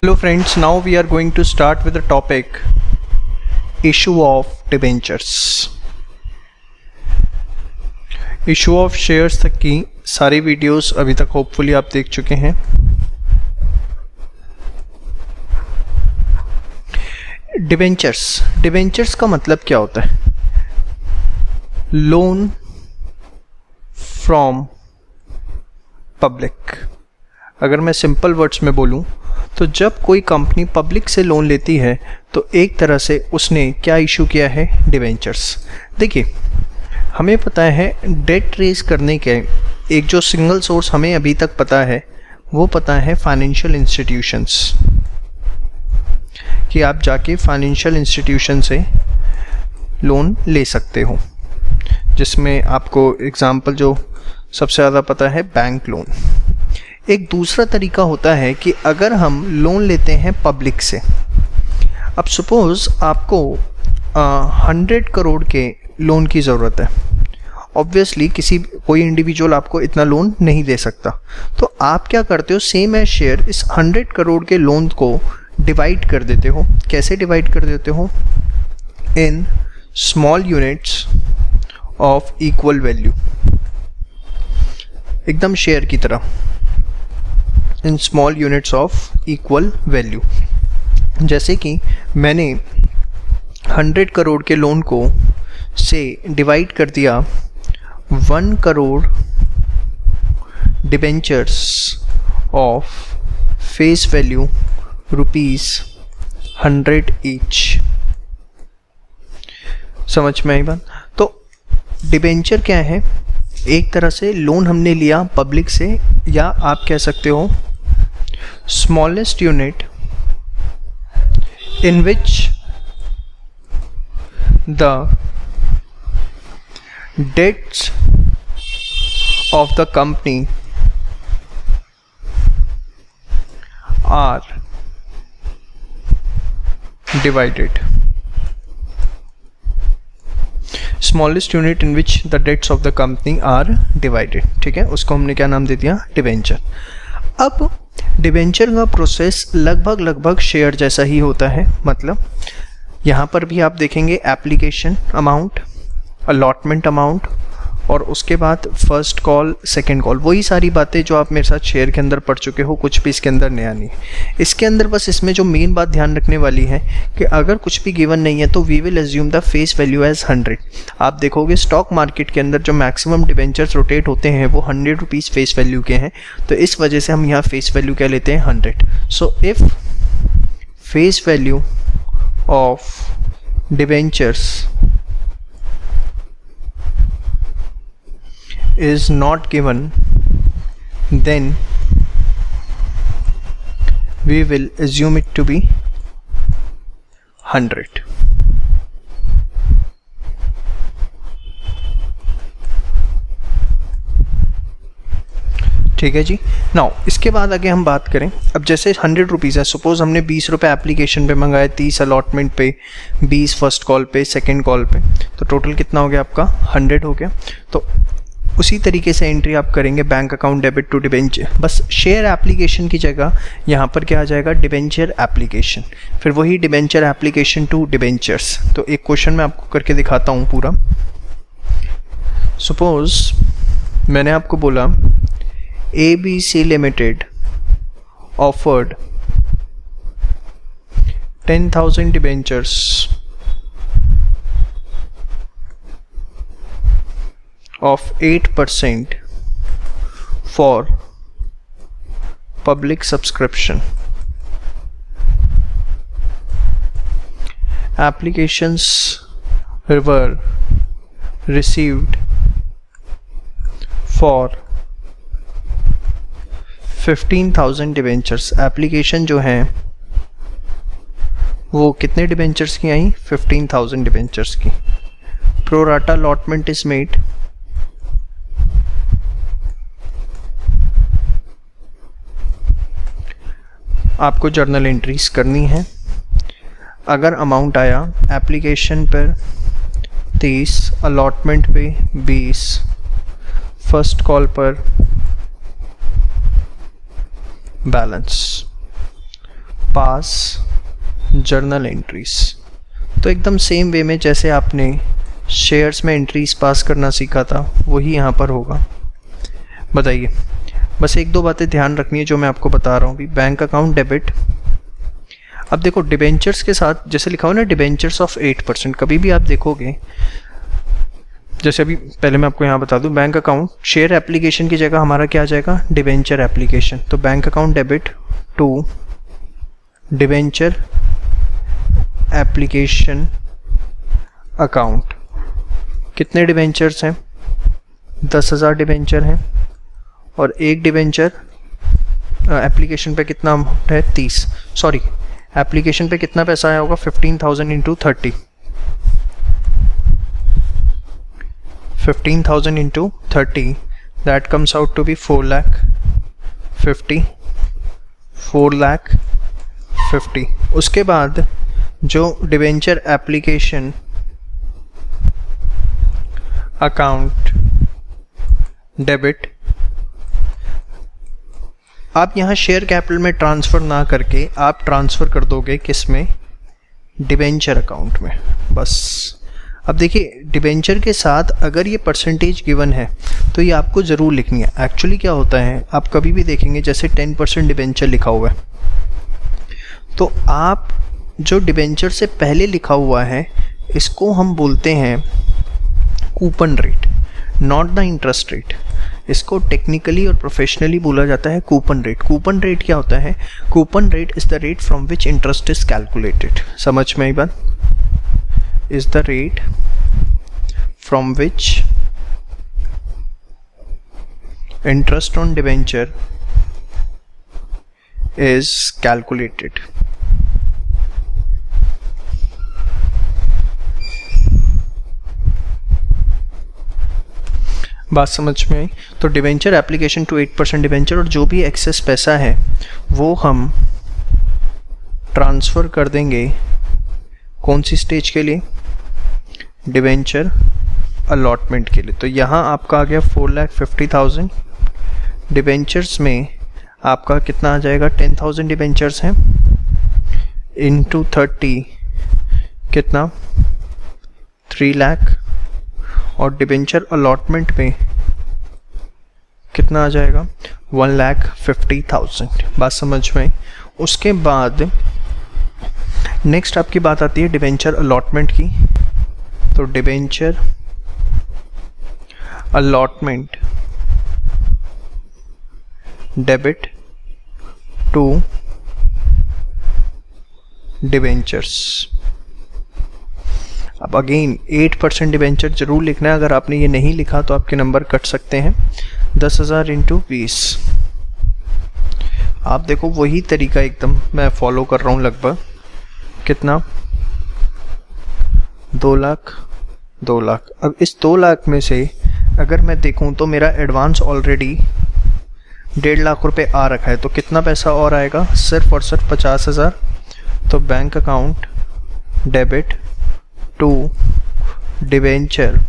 Hello friends, now we are going to start with the topic issue of debentures. Issue of shares तक की सारी videos अभी तक hopefully आप देख चुके हैं। डिबेंचर्स का मतलब क्या होता है? Loan from public. अगर मैं सिंपल वर्ड्स में बोलूं तो जब कोई कंपनी पब्लिक से लोन लेती है तो एक तरह से उसने क्या इशू किया है? डिबेंचर्स। देखिए, हमें पता है डेट रेज करने के एक जो सिंगल सोर्स हमें अभी तक पता है वो पता है फाइनेंशियल इंस्टीट्यूशंस, कि आप जाके फाइनेंशियल इंस्टीट्यूशन से लोन ले सकते हो, जिसमें आपको एग्जांपल जो सबसे ज़्यादा पता है बैंक लोन। एक दूसरा तरीका होता है कि अगर हम लोन लेते हैं पब्लिक से, अब सपोज़ आपको 100 करोड़ के लोन की ज़रूरत है। ऑब्वियसली कोई इंडिविजुअल आपको इतना लोन नहीं दे सकता, तो आप क्या करते हो? सेम एज शेयर इस 100 करोड़ के लोन को डिवाइड कर देते हो। कैसे डिवाइड कर देते हो? In small units of equal value, एकदम शेयर की तरह, in small units of equal value. जैसे कि मैंने 100 करोड़ के लोन को से डिवाइड कर दिया 1 crore debentures of face value ₹100 each. समझ में आई बात? तो डिबेंचर क्या है? एक तरह से लोन हमने लिया पब्लिक से, या आप कह सकते हो smallest unit in which the debts of the company are divided. Smallest unit in which the debts of the company are divided. ठीक है, उसको हमने क्या नाम दे दिया? डिबेंचर। अब डिबेंचर का प्रोसेस लगभग शेयर जैसा ही होता है। मतलब यहाँ पर भी आप देखेंगे एप्लीकेशन अमाउंट, अलॉटमेंट अमाउंट, और उसके बाद फर्स्ट कॉल, सेकंड कॉल, वही सारी बातें जो आप मेरे साथ शेयर के अंदर पढ़ चुके हो, कुछ भी इसके अंदर नया नहीं। इसके अंदर बस इसमें जो मेन बात ध्यान रखने वाली है कि अगर कुछ भी गिवन नहीं है तो we will assume the face value as 100। आप देखोगे स्टॉक मार्केट के अंदर जो मैक्सिमम डिबेंचर्स रोटेट होते हैं वो 100 रुपीज़ फेस वैल्यू के हैं, तो इस वजह से हम यहाँ फेस वैल्यू क्या लेते हैं? 100। So if face value of debentures is not given, then we will assume it to be 100. ठीक है जी। नाउ इसके बाद आगे हम बात करें। अब जैसे 100 रुपीज़ है, सपोज हमने 20 रुपये एप्लीकेशन पे मंगाए, 30 अलॉटमेंट पे, 20 फर्स्ट कॉल पे, सेकंड कॉल पे, तो टोटल कितना हो गया आपका? 100 हो गया। तो उसी तरीके से एंट्री आप करेंगे bank account debit to debenture, बस शेयर एप्लीकेशन की जगह यहाँ पर क्या आ जाएगा? Debenture application. फिर वही डिबेंचर एप्लीकेशन टू डिबेंचर्स। तो एक क्वेश्चन मैं आपको करके दिखाता हूँ पूरा। सपोज मैंने आपको बोला ABC limited offered 10,000 debentures of 8% for public subscription. Applications were received for 15,000 debentures. Application जो हैं वो कितने डिबेंचर्स की आई? 15,000 डिबेंचर्स की। Pro rata allotment is made, आपको जर्नल एंट्रीज करनी है। अगर अमाउंट आया एप्लीकेशन पर 30, अलॉटमेंट पे 20, फर्स्ट कॉल पर बैलेंस, पास जर्नल एंट्रीज। तो एकदम सेम वे में जैसे आपने शेयर्स में एंट्रीज पास करना सीखा था वही यहाँ पर होगा। बताइए, बस एक दो बातें ध्यान रखनी है जो मैं आपको बता रहा हूँ अभी। बैंक अकाउंट डेबिट, अब देखो डिबेंचर्स के साथ जैसे लिखा हो ना डिबेंचर्स ऑफ 8%, कभी भी आप देखोगे जैसे अभी पहले मैं आपको यहाँ बता दूं, बैंक अकाउंट शेयर एप्लीकेशन की जगह हमारा क्या आ जाएगा, डिबेंचर एप्लीकेशन। तो bank account debit to debenture application account. कितने डिबेंचर्स हैं, 10,000 डिबेंचर हैं और एक डिबेंचर एप्लीकेशन पे कितना अमाउंट है, 30, सॉरी एप्लीकेशन पे कितना पैसा आया होगा, 15,000 into 30, 15,000 into 30, that comes out to be 4,50,000, 4,50,000। उसके बाद जो डिबेंचर एप्लीकेशन अकाउंट डेबिट, आप यहाँ शेयर कैपिटल में ट्रांसफ़र ना करके आप ट्रांसफ़र कर दोगे किस में, डिबेंचर अकाउंट में, बस। अब देखिए डिबेंचर के साथ अगर ये परसेंटेज गिवन है तो ये आपको ज़रूर लिखनी है। एक्चुअली क्या होता है, आप कभी भी देखेंगे जैसे 10% डिबेंचर लिखा हुआ है, तो आप जो डिबेंचर से पहले लिखा हुआ है इसको हम बोलते हैं coupon rate, not the interest rate. इसको टेक्निकली और प्रोफेशनली बोला जाता है कूपन रेट। कूपन रेट क्या होता है, coupon rate is the rate from which interest is calculated. समझ में आई बात, is the rate from which interest on debenture is calculated. बात समझ में आई। तो डिबेंचर एप्लीकेशन टू 8% डिबेंचर, और जो भी एक्सेस पैसा है वो हम ट्रांसफ़र कर देंगे कौन सी स्टेज के लिए, डिबेंचर अलॉटमेंट के लिए। तो यहाँ आपका आ गया 4,50,000 डिबेंचर्स में आपका कितना आ जाएगा, 10,000 डिबेंचर्स हैं इंटू 30 कितना, 3 लाख, और डिबेंचर अलॉटमेंट में कितना आ जाएगा, 1,50,000। बात समझ में। उसके बाद नेक्स्ट आपकी बात आती है डिबेंचर अलॉटमेंट की। तो debenture allotment debit to debentures. अब अगेन 8% डिबेंचर जरूर लिखना है, अगर आपने ये नहीं लिखा तो आपके नंबर कट सकते हैं। 10,000 इंटू 20, आप देखो वही तरीका एकदम मैं फॉलो कर रहा हूँ लगभग। कितना, 2 लाख, 2 लाख। अब इस 2 लाख में से अगर मैं देखूँ तो मेरा एडवांस ऑलरेडी 1.5 लाख रुपए आ रखा है, तो कितना पैसा और आएगा, सिर्फ और सिर्फ 50,000। तो bank account debit to debenture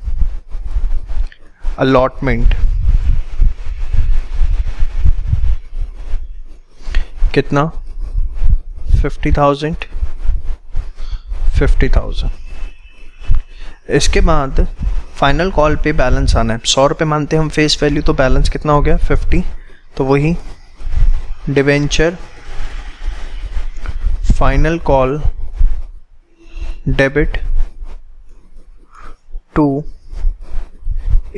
allotment कितना, 50,000, 50,000। इसके बाद फाइनल कॉल पे बैलेंस आना है। 100 रुपये मानते हैं हम फेस वैल्यू, तो बैलेंस कितना हो गया, 50। तो वही debenture final call debit to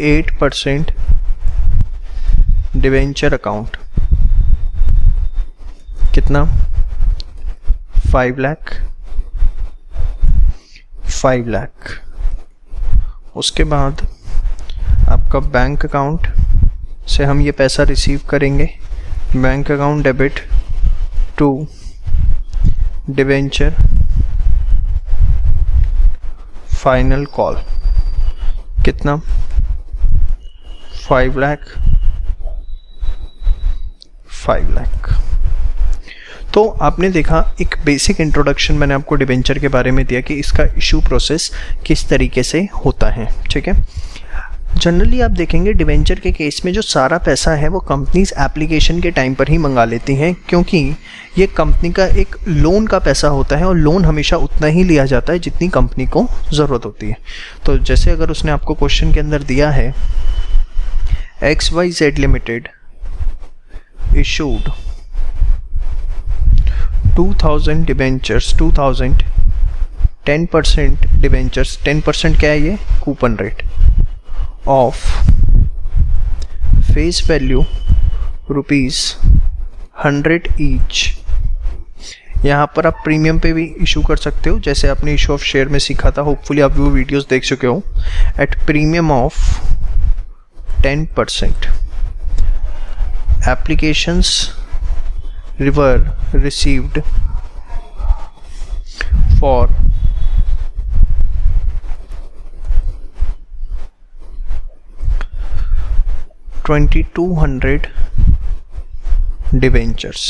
8% debenture account कितना, 5 लाख, 5 लाख। उसके बाद आपका बैंक अकाउंट से हम ये पैसा रिसीव करेंगे, bank account debit to debenture final call कितना, 5 लाख, 5 लाख। तो आपने देखा एक बेसिक इंट्रोडक्शन मैंने आपको डिबेंचर के बारे में दिया कि इसका इशू प्रोसेस किस तरीके से होता है, ठीक है। जनरली आप देखेंगे डिवेंचर के केस में जो सारा पैसा है वो कंपनीज एप्लीकेशन के टाइम पर ही मंगा लेती हैं, क्योंकि ये कंपनी का एक लोन का पैसा होता है और लोन हमेशा उतना ही लिया जाता है जितनी कंपनी को ज़रूरत होती है। तो जैसे अगर उसने आपको क्वेश्चन के अंदर दिया है XYZ limited issued 2000 debentures, 2000 10% debentures, 10% क्या है ये coupon rate of face value ₹100 each. यहाँ पर आप प्रीमियम पे भी इशू कर सकते हो, जैसे आपने इशू ऑफ शेयर में सीखा था, होपफुली आप वो वीडियोस देख चुके हो। At premium of 10%, applications were received for 2200 debentures,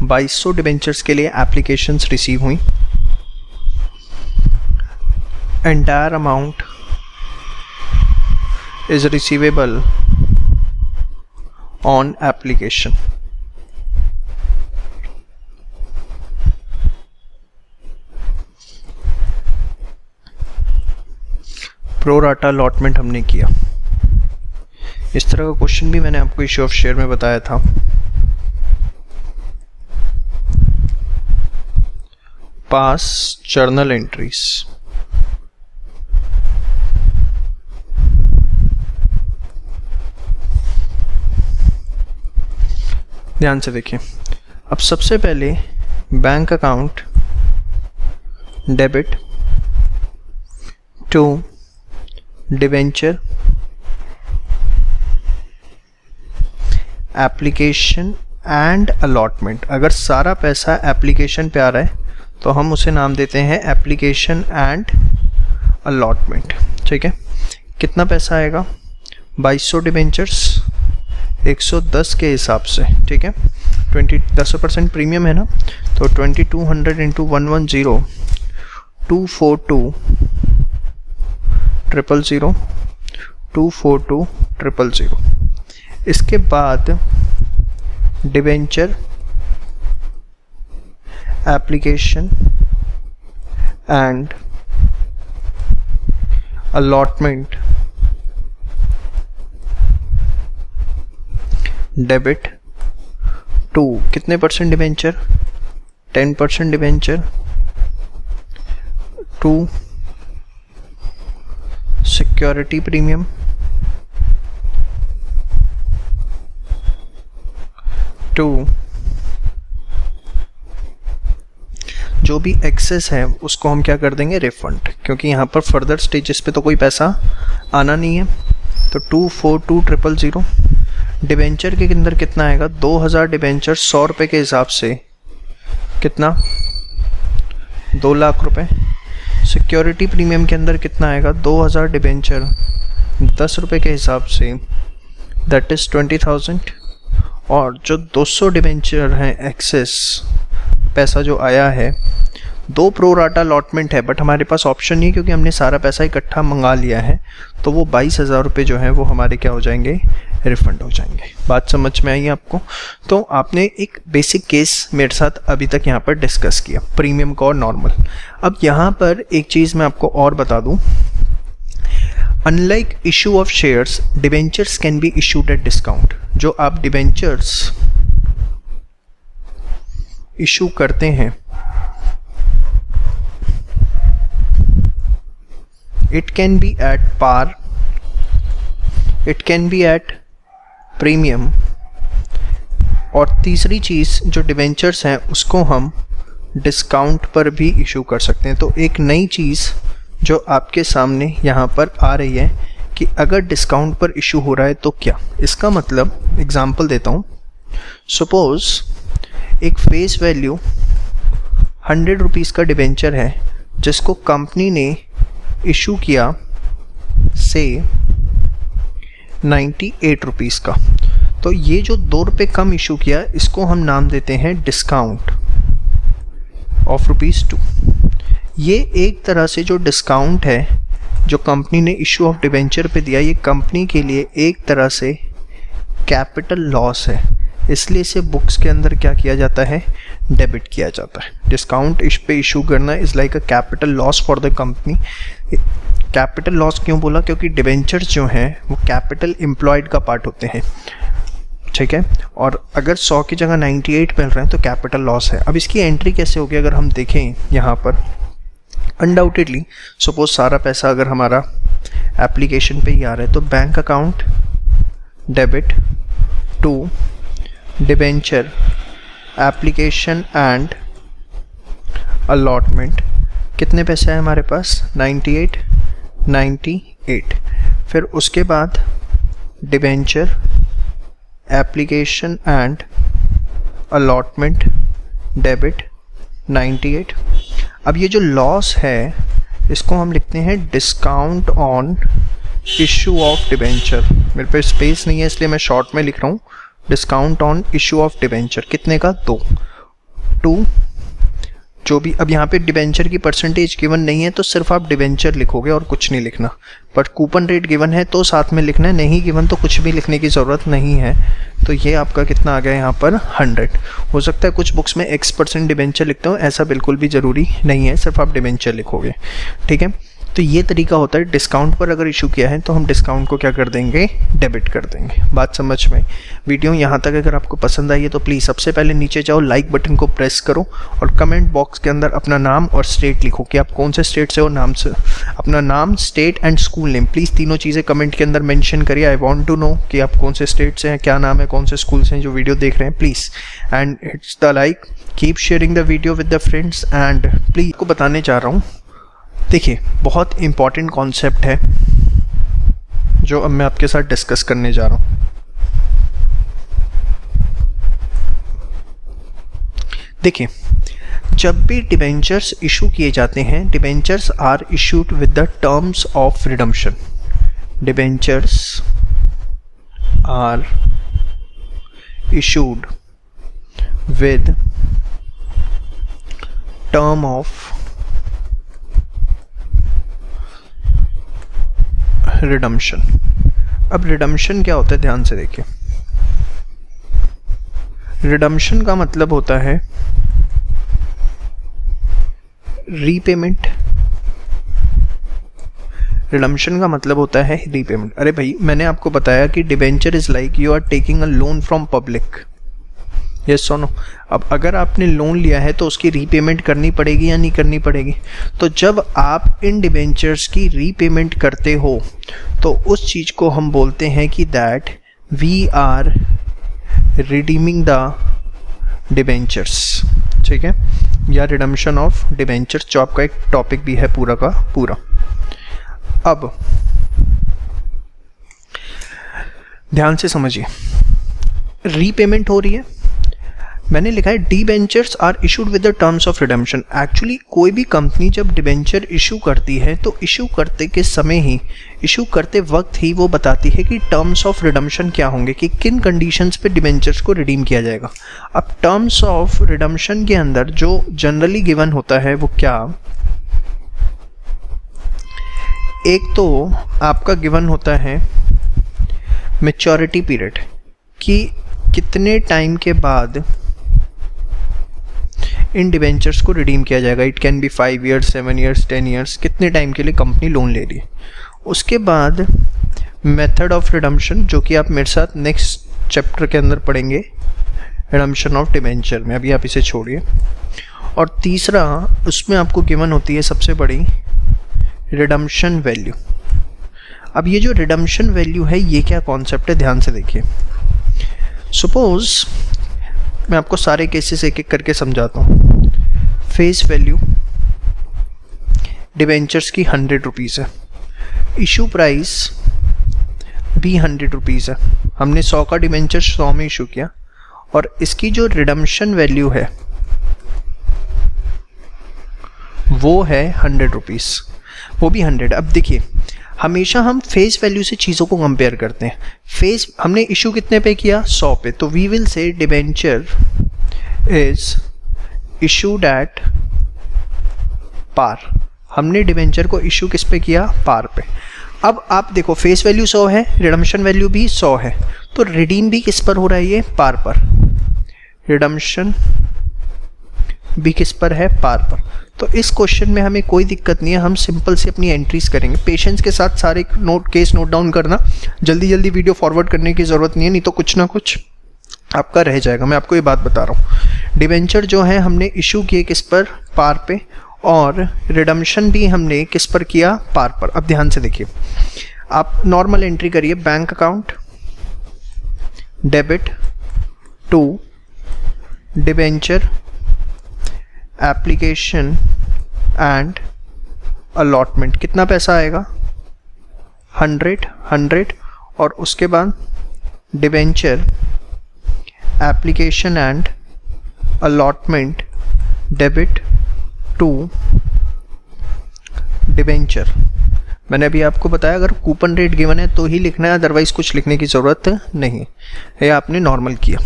2200 debentures के लिए एप्लीकेशंस रिसीव हुई। Entire amount is receivable on application. Pro rata allotment हमने किया। इस तरह का क्वेश्चन भी मैंने आपको इशू ऑफ शेयर में बताया था। पास जर्नल एंट्रीज, ध्यान से देखिए। अब सबसे पहले bank account debit to debenture application and allotment. अगर सारा पैसा एप्लीकेशन पे आ रहा है तो हम उसे नाम देते हैं एप्लीकेशन एंड अलॉटमेंट। ठीक है, कितना पैसा आएगा? 2200 डिबेंचर्स 110 के हिसाब से। ठीक है, 10% प्रीमियम है ना, तो 2200 इंटू 110 242 000 242 000। इसके बाद debenture application and allotment debit to कितने percent debenture? 10% debenture to security premium to जो भी एक्सेस है उसको हम क्या कर देंगे? रिफंड, क्योंकि यहाँ पर फर्दर स्टेजेस पे तो कोई पैसा आना नहीं है। तो 242 000 डिबेंचर के अंदर कितना आएगा? 2000 डिबेंचर 100 रुपये के हिसाब से कितना? 2 लाख रुपए। सिक्योरिटी प्रीमियम के अंदर कितना आएगा? 2000 डिबेंचर 10 रुपये के हिसाब से, दैट इज़ 20,000। और जो 200 डिबेंचर हैं एक्सेस पैसा जो आया है, 2 प्रो राटा अलॉटमेंट है, बट हमारे पास ऑप्शन नहीं, क्योंकि हमने सारा पैसा इकट्ठा मंगा लिया है, तो वो 22,000 रुपये जो है वो हमारे क्या हो जाएंगे? रिफंड हो जाएंगे। बात समझ में आई आपको? तो आपने एक बेसिक केस मेरे साथ अभी तक यहाँ पर डिस्कस किया, प्रीमियम का और नॉर्मल। अब यहाँ पर एक चीज़ मैं आपको और बता दूँ, unlike issue of shares, debentures can be issued at discount. जो आप डिबेंचर्स इशू करते हैं, it can be at par, it can be at premium, और तीसरी चीज़ जो डिबेंचर्स हैं उसको हम डिस्काउंट पर भी इशू कर सकते हैं। तो एक नई चीज़ जो आपके सामने यहाँ पर आ रही है कि अगर डिस्काउंट पर इशू हो रहा है तो क्या? इसका मतलब एग्जांपल देता हूँ। सपोज एक फेस वैल्यू 100 रुपीज़ का डिबेंचर है जिसको कंपनी ने इशू किया से 98 रुपीज़ का, तो ये जो 2 रुपये कम इशू किया इसको हम नाम देते हैं डिस्काउंट ऑफ ₹2। ये एक तरह से जो डिस्काउंट है जो कंपनी ने इशू ऑफ डिबेंचर पे दिया, ये कंपनी के लिए एक तरह से कैपिटल लॉस है, इसलिए इसे बुक्स के अंदर क्या किया जाता है, डेबिट किया जाता है। डिस्काउंट इस पे इशू करना is like a capital loss for the company. Capital loss क्यों बोला, क्योंकि डिबेंचर्स जो हैं वो कैपिटल एम्प्लॉयड का पार्ट होते हैं, ठीक है। और अगर 100 की जगह 98 मिल रहे हैं तो कैपिटल लॉस है। अब इसकी एंट्री कैसे होगी अगर हम देखें यहाँ पर, अनडाउटेडली सपोज सारा पैसा अगर हमारा एप्लीकेशन पे ही आ रहा है तो bank account debit to debenture application and allotment, कितने पैसे हैं हमारे पास, 98। फिर उसके बाद debenture application and allotment debit 98। अब ये जो लॉस है इसको हम लिखते हैं discount on issue of debenture. मेरे पे स्पेस नहीं है इसलिए मैं शॉर्ट में लिख रहा हूँ, discount on issue of debenture, कितने का, 2 जो भी। अब यहाँ पे डिबेंचर की परसेंटेज गिवन नहीं है तो सिर्फ आप डिबेंचर लिखोगे और कुछ नहीं लिखना, बट कूपन रेट गिवन है तो साथ में लिखना है, नहीं गिवन तो कुछ भी लिखने की ज़रूरत नहीं है। तो ये आपका कितना आ गया यहाँ पर, 100। हो सकता है कुछ बुक्स में X% डिबेंचर लिखते हो, ऐसा बिल्कुल भी ज़रूरी नहीं है, सिर्फ आप डिबेंचर लिखोगे, ठीक है। तो ये तरीका होता है। डिस्काउंट पर अगर इशू किया है तो हम डिस्काउंट को क्या कर देंगे, डेबिट कर देंगे। बात समझ में। वीडियो यहाँ तक अगर आपको पसंद आई है तो प्लीज़ सबसे पहले नीचे जाओ, लाइक बटन को प्रेस करो और कमेंट बॉक्स के अंदर अपना नाम और स्टेट लिखो कि आप कौन से स्टेट से हो, नाम से अपना नाम, state and school name, please तीनों चीज़ें कमेंट के अंदर मेंशन करिए। आई वांट टू नो कि आप कौन से स्टेट से हैं, क्या नाम है, कौन से स्कूल से हैं जो वीडियो देख रहे हैं, please. And hits the like, keep sharing the video with the friends and please को बताने चाह रहा हूँ, देखिए बहुत इम्पॉर्टेंट कॉन्सेप्ट है जो अब मैं आपके साथ डिस्कस करने जा रहा हूँ। देखिए जब भी डिबेंचर्स इशू किए जाते हैं, debentures are issued with the terms of redemption. Debentures are issued with term of redemption. अब रिडम्पशन क्या होता है, ध्यान से देखिए। रिडम्पशन का मतलब होता है रीपेमेंट। रिडम्पशन का मतलब होता है रीपेमेंट। अरे भाई मैंने आपको बताया कि debenture is like you are taking a loan from public, yes और नो। अब अगर आपने लोन लिया है तो उसकी रीपेमेंट करनी पड़ेगी या नहीं करनी पड़ेगी। तो जब आप इन डिबेंचर्स की रीपेमेंट करते हो तो उस चीज़ को हम बोलते हैं कि that we are redeeming the debentures, ठीक है, या रिडम्पशन ऑफ डिबेंचर्स, जो आपका एक टॉपिक भी है पूरा का पूरा। अब ध्यान से समझिए, रीपेमेंट हो रही है, मैंने लिखा है debentures are issued with the terms of redemption. Actually कोई भी कंपनी जब डिबेंचर इशू करती है तो इशू करते के समय ही, इशू करते वक्त ही वो बताती है कि टर्म्स ऑफ रिडम्पशन क्या होंगे, कि किन कंडीशंस पे डिबेंचर्स को रिडीम किया जाएगा। अब टर्म्स ऑफ रिडम्पशन के अंदर जो जनरली गिवन होता है वो क्या, एक तो आपका गिवन होता है मैच्योरिटी पीरियड, कि कितने टाइम के बाद इन डिबेंचर्स को रिडीम किया जाएगा। It can B 5 years, 7 years, 10 years, कितने टाइम के लिए कंपनी लोन ले रही है। उसके बाद मेथड ऑफ रिडम्पशन, जो कि आप मेरे साथ नेक्स्ट चैप्टर के अंदर पढ़ेंगे, रिडम्पशन ऑफ डिबेंचर में, अभी आप इसे छोड़िए। और तीसरा उसमें आपको गिवन होती है सबसे बड़ी रिडम्पशन वैल्यू। अब ये जो रिडम्पशन वैल्यू है ये क्या कॉन्सेप्ट है, ध्यान से देखिए। सपोज मैं आपको सारे केसेस एक एक करके समझाता हूँ। फेस वैल्यू डिबेंचर्स की 100 रुपीज़ है, इशू प्राइस भी 100 रुपीज़ है, हमने 100 का डिबेंचर 100 में इशू किया, और इसकी जो रिडम्पशन वैल्यू है वो है 100 रुपीज़, वो भी 100। अब देखिए हमेशा हम फेस वैल्यू से चीज़ों को कंपेयर करते हैं। फेस हमने इशू कितने पे किया, 100 पे, तो we will say debenture is issued at par. हमने डिबेंचर को इशू किस पे किया, पार पे। अब आप देखो फेस वैल्यू 100 है, रिडम्पशन वैल्यू भी 100 है, तो रिडीम भी किस पर हो रहा है, ये पार पर, रिडम्पशन भी किस पर है, पार पर। तो इस क्वेश्चन में हमें कोई दिक्कत नहीं है, हम सिंपल से अपनी एंट्रीज करेंगे। पेशेंस के साथ सारे केस नोट डाउन करना, जल्दी जल्दी वीडियो फॉरवर्ड करने की ज़रूरत नहीं है, नहीं तो कुछ ना कुछ आपका रह जाएगा। मैं आपको ये बात बता रहा हूँ, डिबेंचर जो है हमने इशू किए किस पर, पार पे, और रिडम्पशन भी हमने किस पर किया, पार पर। अब ध्यान से देखिए, आप नॉर्मल एंट्री करिए, bank account debit to debenture application and allotment. कितना पैसा आएगा, 100, और उसके बाद debenture application and allotment debit to debenture. मैंने अभी आपको बताया अगर कूपन रेट गिवन है तो ही लिखना है, अदरवाइज कुछ लिखने की ज़रूरत नहीं है। ये आपने नॉर्मल किया,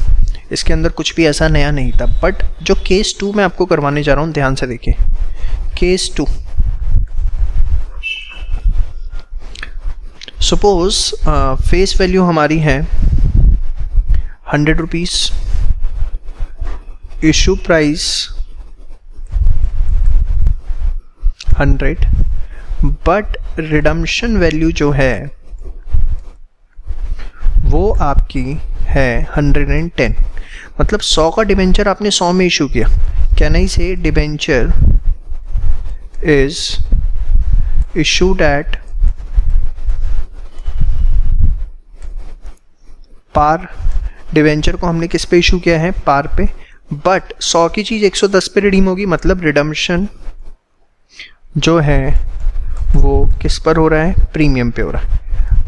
इसके अंदर कुछ भी ऐसा नया नहीं था। बट जो केस 2 मैं आपको करवाने जा रहा हूँ, ध्यान से देखिए, केस 2, सपोज फेस वैल्यू हमारी है 100 rupees, issue price 100, but redemption value जो है वो आपकी है 110। मतलब 100 का डिबेंचर आपने 100 में इशू किया। Can I say debenture is issued at par. Debenture को हमने किस पे इशू किया है, पार पे, बट 100 की चीज़ 110 पे रिडीम होगी, मतलब रिडम्पशन जो है वो किस पर हो रहा है, प्रीमियम पे हो रहा है।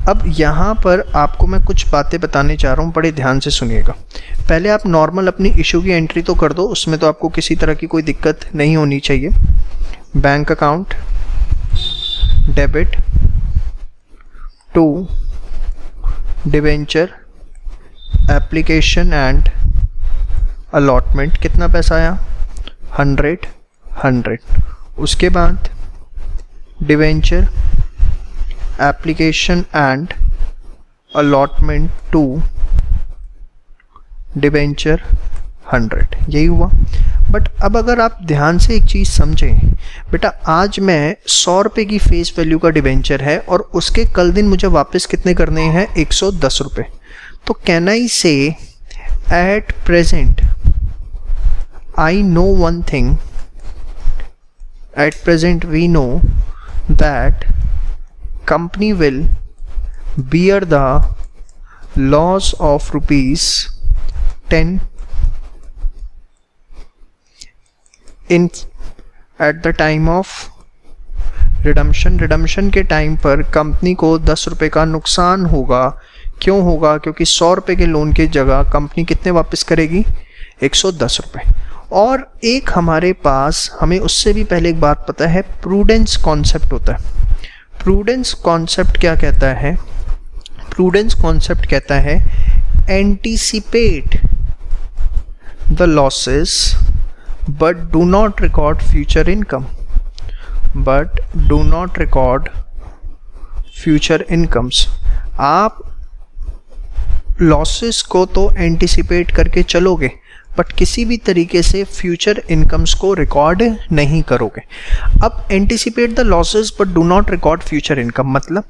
अब यहाँ पर आपको मैं कुछ बातें बताने चाह रहा हूँ, बड़े ध्यान से सुनिएगा। पहले आप नॉर्मल अपनी इशू की एंट्री तो कर दो, उसमें तो आपको किसी तरह की कोई दिक्कत नहीं होनी चाहिए। Bank account debit to debenture application and allotment. कितना पैसा आया, 100। उसके बाद debenture application and allotment to debenture 100, यही हुआ। बट अब अगर आप ध्यान से एक चीज़ समझें, बेटा आज मैं 100 रुपये की फेस वैल्यू का डिबेंचर है और उसके कल दिन मुझे वापस कितने करने हैं, 110 रुपये। तो can I say at present I know one thing, at present we know that company will bear the loss of ₹10 in at the time of redemption। redemption के टाइम पर कंपनी को 10 रुपये का नुकसान होगा। क्यों होगा, क्योंकि 100 रुपये के लोन की जगह कंपनी कितने वापस करेगी, 110 रुपये। और एक हमारे पास, हमें उससे भी पहले एक बात पता है, प्रूडेंस कॉन्सेप्ट होता है। प्रूडेंस कॉन्सेप्ट क्या कहता है, प्रूडेंस कॉन्सेप्ट कहता है anticipate the losses but do not record future income, but do not record future incomes. आप लॉसेस को तो एंटीसिपेट करके चलोगे, बट किसी भी तरीके से फ्यूचर इनकम्स को रिकॉर्ड नहीं करोगे। अब anticipate the losses but do not record future income, मतलब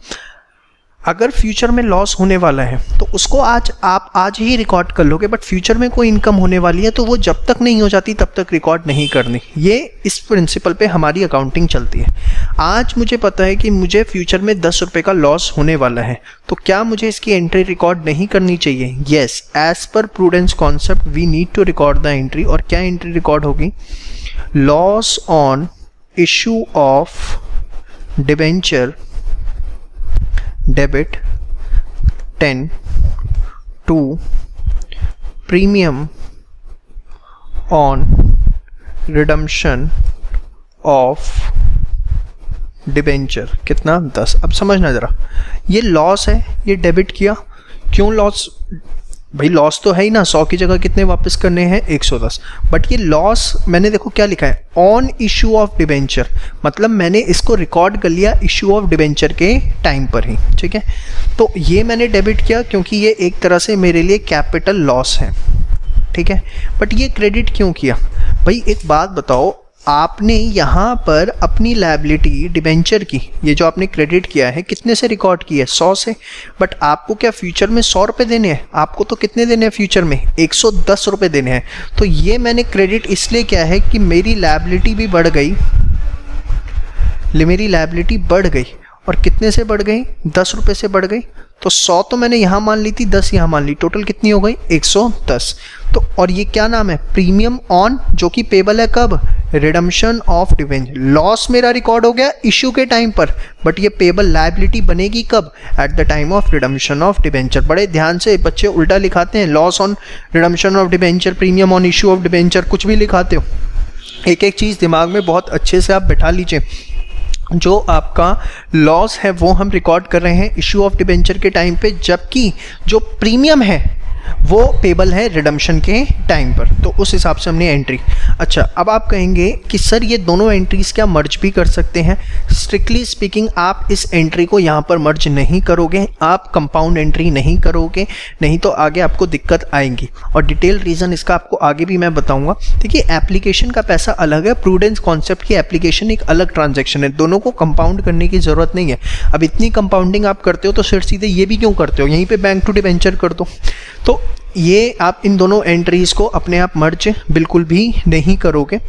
अगर फ्यूचर में लॉस होने वाला है तो उसको आप आज ही रिकॉर्ड कर लोगे, बट फ्यूचर में कोई इनकम होने वाली है तो वो जब तक नहीं हो जाती तब तक रिकॉर्ड नहीं करनी। ये इस प्रिंसिपल पे हमारी अकाउंटिंग चलती है। आज मुझे पता है कि मुझे फ्यूचर में 10 रुपये का लॉस होने वाला है, तो क्या मुझे इसकी एंट्री रिकॉर्ड नहीं करनी चाहिए? Yes, as per prudence concept we need to record the entry. और क्या एंट्री रिकॉर्ड होगी? Loss on issue of debenture debit 10 to premium on redemption of debenture. कितना? 10। अब समझना ज़रा, ये लॉस है, ये डेबिट किया। क्यों लॉस भाई लॉस तो है ही ना, 100 की जगह कितने वापस करने हैं 110, बट ये लॉस मैंने देखो क्या लिखा है, ऑन इशू ऑफ डिबेंचर, मतलब मैंने इसको रिकॉर्ड कर लिया इशू ऑफ डिबेंचर के टाइम पर ही, ठीक है। तो ये मैंने डेबिट किया क्योंकि ये एक तरह से मेरे लिए कैपिटल लॉस है, ठीक है। बट ये क्रेडिट क्यों किया भाई, एक बात बताओ, आपने यहाँ पर अपनी लायबिलिटी डिबेंचर की, ये जो आपने क्रेडिट किया है कितने से रिकॉर्ड की है, 100 से, बट आपको क्या फ्यूचर में 100 रुपये देने हैं, आपको तो कितने देने हैं फ्यूचर में, 110 रुपये देने हैं। तो ये मैंने क्रेडिट इसलिए किया है कि मेरी लायबिलिटी भी बढ़ गई, मेरी लायबिलिटी बढ़ गई, और कितने से बढ़ गई, 10 रुपये से बढ़ गई। तो 100 तो मैंने यहाँ मान ली थी, 10 यहाँ मान ली, टोटल कितनी हो गई 110। तो और ये क्या नाम है, प्रीमियम ऑन, जो कि पेबल है कब, रिडम्पशन ऑफ डिबेंचर। लॉस मेरा रिकॉर्ड हो गया इशू के टाइम पर, बट ये पेबल लायबिलिटी बनेगी कब, eight the time of redemption of debenture. बड़े ध्यान से बच्चे उल्टा लिखाते हैं, loss on redemption of debenture, premium on issue of debenture, कुछ भी लिखाते हो। एक एक चीज़ दिमाग में बहुत अच्छे से आप बैठा लीजिए। जो आपका लॉस है वो हम रिकॉर्ड कर रहे हैं इशू ऑफ डिबेंचर के टाइम पे, जबकि जो प्रीमियम है वो पेबल है रिडम्पशन के टाइम पर। तो उस हिसाब से हमने एंट्री। अच्छा, अब आप कहेंगे कि सर ये दोनों एंट्रीज क्या मर्ज भी कर सकते हैं? स्ट्रिक्टली स्पीकिंग आप इस एंट्री को यहाँ पर मर्ज नहीं करोगे, आप कंपाउंड एंट्री नहीं करोगे, नहीं तो आगे आपको दिक्कत आएगी। और डिटेल रीज़न इसका आपको आगे भी मैं बताऊंगा। देखिए, एप्लीकेशन का पैसा अलग है, प्रूडेंस कॉन्सेप्ट की एप्लीकेशन एक अलग ट्रांजेक्शन है, दोनों को कंपाउंड करने की ज़रूरत नहीं है। अब इतनी कंपाउंडिंग आप करते हो तो फिर सीधे ये भी क्यों करते हो, यहीं पर बैंक टू डिबेंचर कर दो। तो ये आप इन दोनों एंट्रीज को अपने आप मर्ज बिल्कुल भी नहीं करोगे,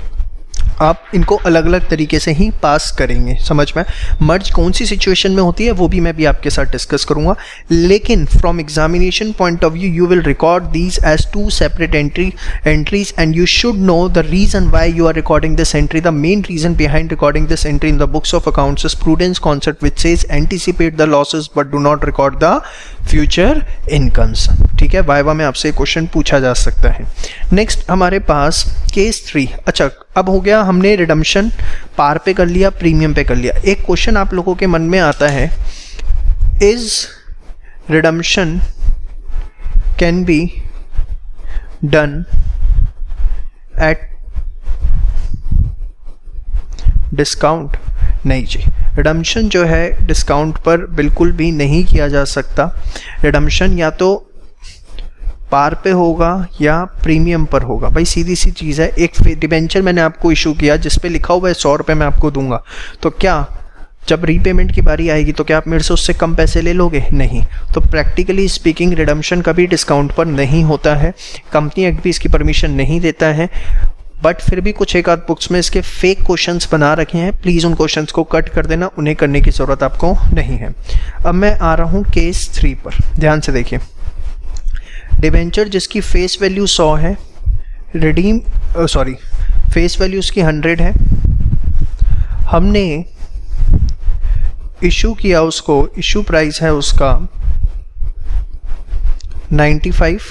आप इनको अलग अलग तरीके से ही पास करेंगे। समझ में? मर्ज कौन सी सिचुएशन में होती है वो भी मैं भी आपके साथ डिस्कस करूंगा, लेकिन from examination point of view you will record these as two separate entries and you should know the reason why you are recording this entry. The main reason behind recording this entry in the books of accounts is prudence concept which says anticipate the losses but do not record the future incomes. ठीक है, viva में आपसे question पूछा जा सकता है। Next हमारे पास case 3। अच्छा, अब हो गया, हमने रिडम्पशन पार पे कर लिया, प्रीमियम पे कर लिया। एक क्वेश्चन आप लोगों के मन में आता है, is redemption can be done at discount? नहीं जी, रिडम्पशन जो है डिस्काउंट पर बिल्कुल भी नहीं किया जा सकता। रिडम्पशन या तो पार पे होगा या प्रीमियम पर होगा। भाई सीधी सी चीज़ है, एक डिबेंचर मैंने आपको इशू किया जिस पे लिखा हुआ है 100 रुपये मैं आपको दूंगा, तो क्या जब रीपेमेंट की बारी आएगी तो क्या आप मेरे से उससे कम पैसे ले लोगे? नहीं। तो प्रैक्टिकली स्पीकिंग रिडम्पशन कभी डिस्काउंट पर नहीं होता है, कंपनी एक्ट भी इसकी परमिशन नहीं देता है। बट फिर भी कुछ एक आध बुक्स में इसके फेक क्वेश्चंस बना रखे हैं, प्लीज़ उन क्वेश्चंस को कट कर देना, उन्हें करने की ज़रूरत आपको नहीं है। अब मैं आ रहा हूँ केस 3 पर, ध्यान से देखिए। डिबेंचर जिसकी फेस वैल्यू 100 है, फेस वैल्यू उसकी 100 है, हमने इशू किया उसको, इशू प्राइस है उसका 95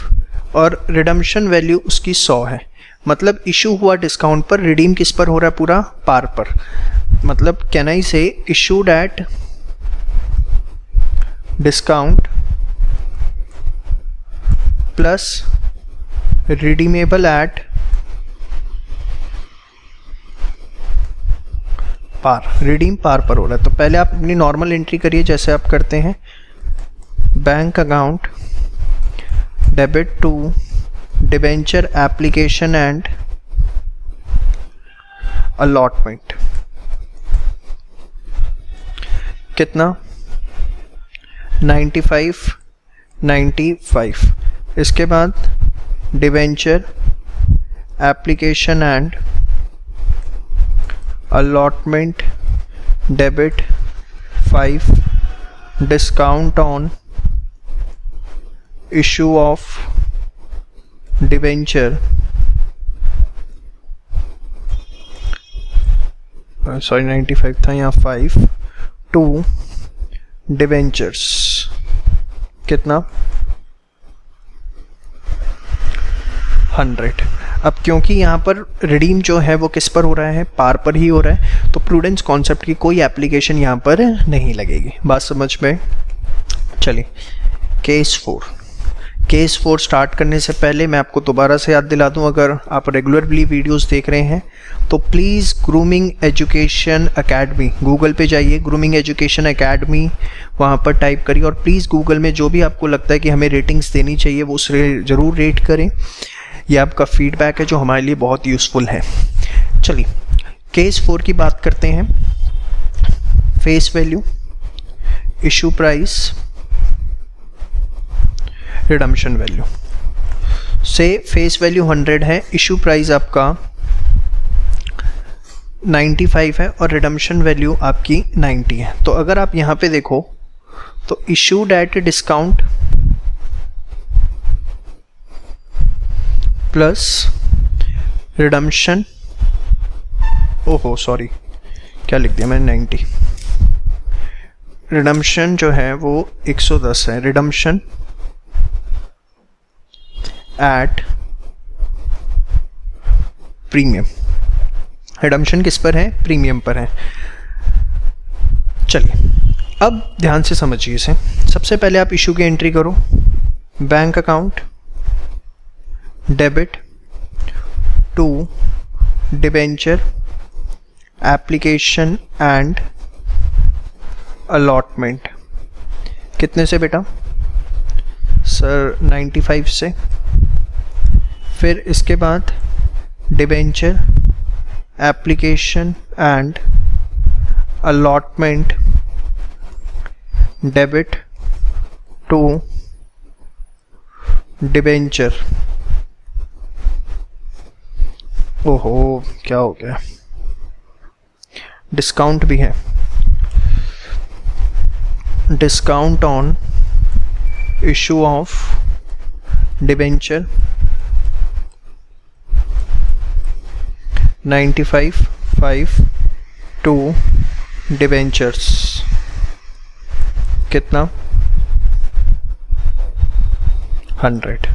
और रिडम्पशन वैल्यू उसकी 100 है। मतलब इशू हुआ डिस्काउंट पर, रिडीम किस पर हो रहा है? पूरा पार पर। मतलब can I say issued at discount plus redeemable at par. Redeem par पर हो रहा है, तो पहले आप अपनी नॉर्मल एंट्री करिए जैसे आप करते हैं, bank account debit to debenture application and allotment. कितना? 95। इसके बाद debenture application and allotment debit 5 discount on issue of debenture, sorry 95 था यहाँ, 5 टू डिबेंचर्स। कितना? 100। अब क्योंकि यहाँ पर रिडीम जो है वो किस पर हो रहा है? पार पर ही हो रहा है, तो प्रूडेंस कॉन्सेप्ट की कोई एप्लीकेशन यहाँ पर नहीं लगेगी। बात समझ में? चलिए केस 4। केस 4 स्टार्ट करने से पहले मैं आपको दोबारा से याद दिला दूं, अगर आप रेगुलरली वीडियोस देख रहे हैं तो please grooming education academy Google पे जाइए, ग्रूमिंग एजुकेशन एकेडमी वहाँ पर टाइप करिए और प्लीज़ गूगल में जो भी आपको लगता है कि हमें रेटिंग्स देनी चाहिए वो उस ज़रूर रेट करें। ये आपका फीडबैक है जो हमारे लिए बहुत यूज़फुल है। चलिए केस 4 की बात करते हैं। Face value, issue price, redemption value. से फेस वैल्यू 100 है, इशू प्राइस आपका 95 है और रिडम्पशन वैल्यू आपकी 90 है। तो अगर आप यहाँ पे देखो तो issued at discount plus redemption, ओहो सॉरी क्या लिख दिया मैंने, 90। रिडम्पशन जो है वो 110 है। रिडम्पशन एट प्रीमियम, रिडम्पशन किस पर है, प्रीमियम पर है। चलिए अब ध्यान से समझिए इसे। सबसे पहले आप इशू की एंट्री करो, bank account debit to debenture application and allotment. कितने से बेटा सर, 95 से। फिर इसके बाद debenture application and allotment debit to debenture, ओहो क्या हो गया, डिस्काउंट भी है, discount on issue of debenture 95 to debentures, कितना 100।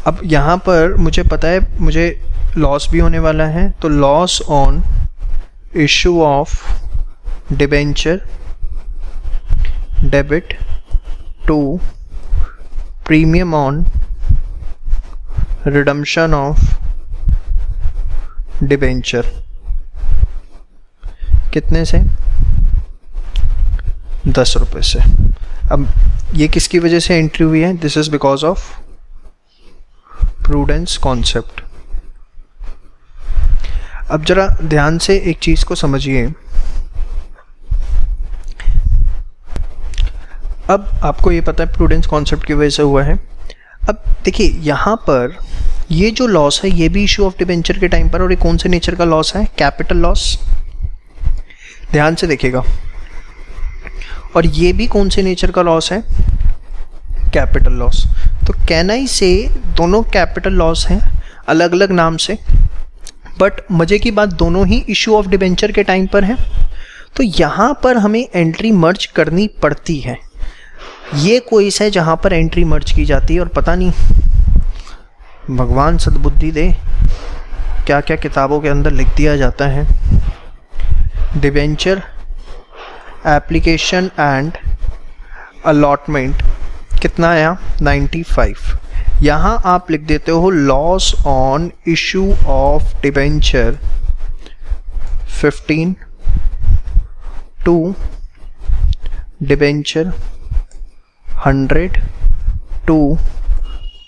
अब यहाँ पर मुझे पता है मुझे लॉस भी होने वाला है, तो loss on issue of debenture debit to premium on redemption of debenture, कितने से 10 रुपये से। अब ये किसकी वजह से एंट्री हुई है, this is because of prudence concept. अब जरा ध्यान से एक चीज को समझिए। अब आपको ये पता है प्रूडेंस कॉन्सेप्ट की वजह से हुआ है। अब देखिए यहाँ पर ये जो लॉस है ये भी इशू ऑफ डिबेंचर के टाइम पर, और ये कौन से नेचर का लॉस है, कैपिटल लॉस। ध्यान से देखिएगा, और ये भी कौन से नेचर का लॉस है, कैपिटल लॉस। तो कैन आई से दोनों कैपिटल लॉस हैं अलग अलग नाम से, बट मजे की बात दोनों ही इशू ऑफ डिबेंचर के टाइम पर है। तो यहाँ पर हमें एंट्री मर्ज करनी पड़ती है। ये कोई है जहाँ पर एंट्री मर्ज की जाती है, और पता नहीं भगवान सद्बुद्धि दे क्या क्या किताबों के अंदर लिख दिया जाता है। डिबेंचर एप्लीकेशन एंड अलॉटमेंट कितना आया, 95। यहाँ आप लिख देते हो loss on issue of debenture 15 to debenture 100 to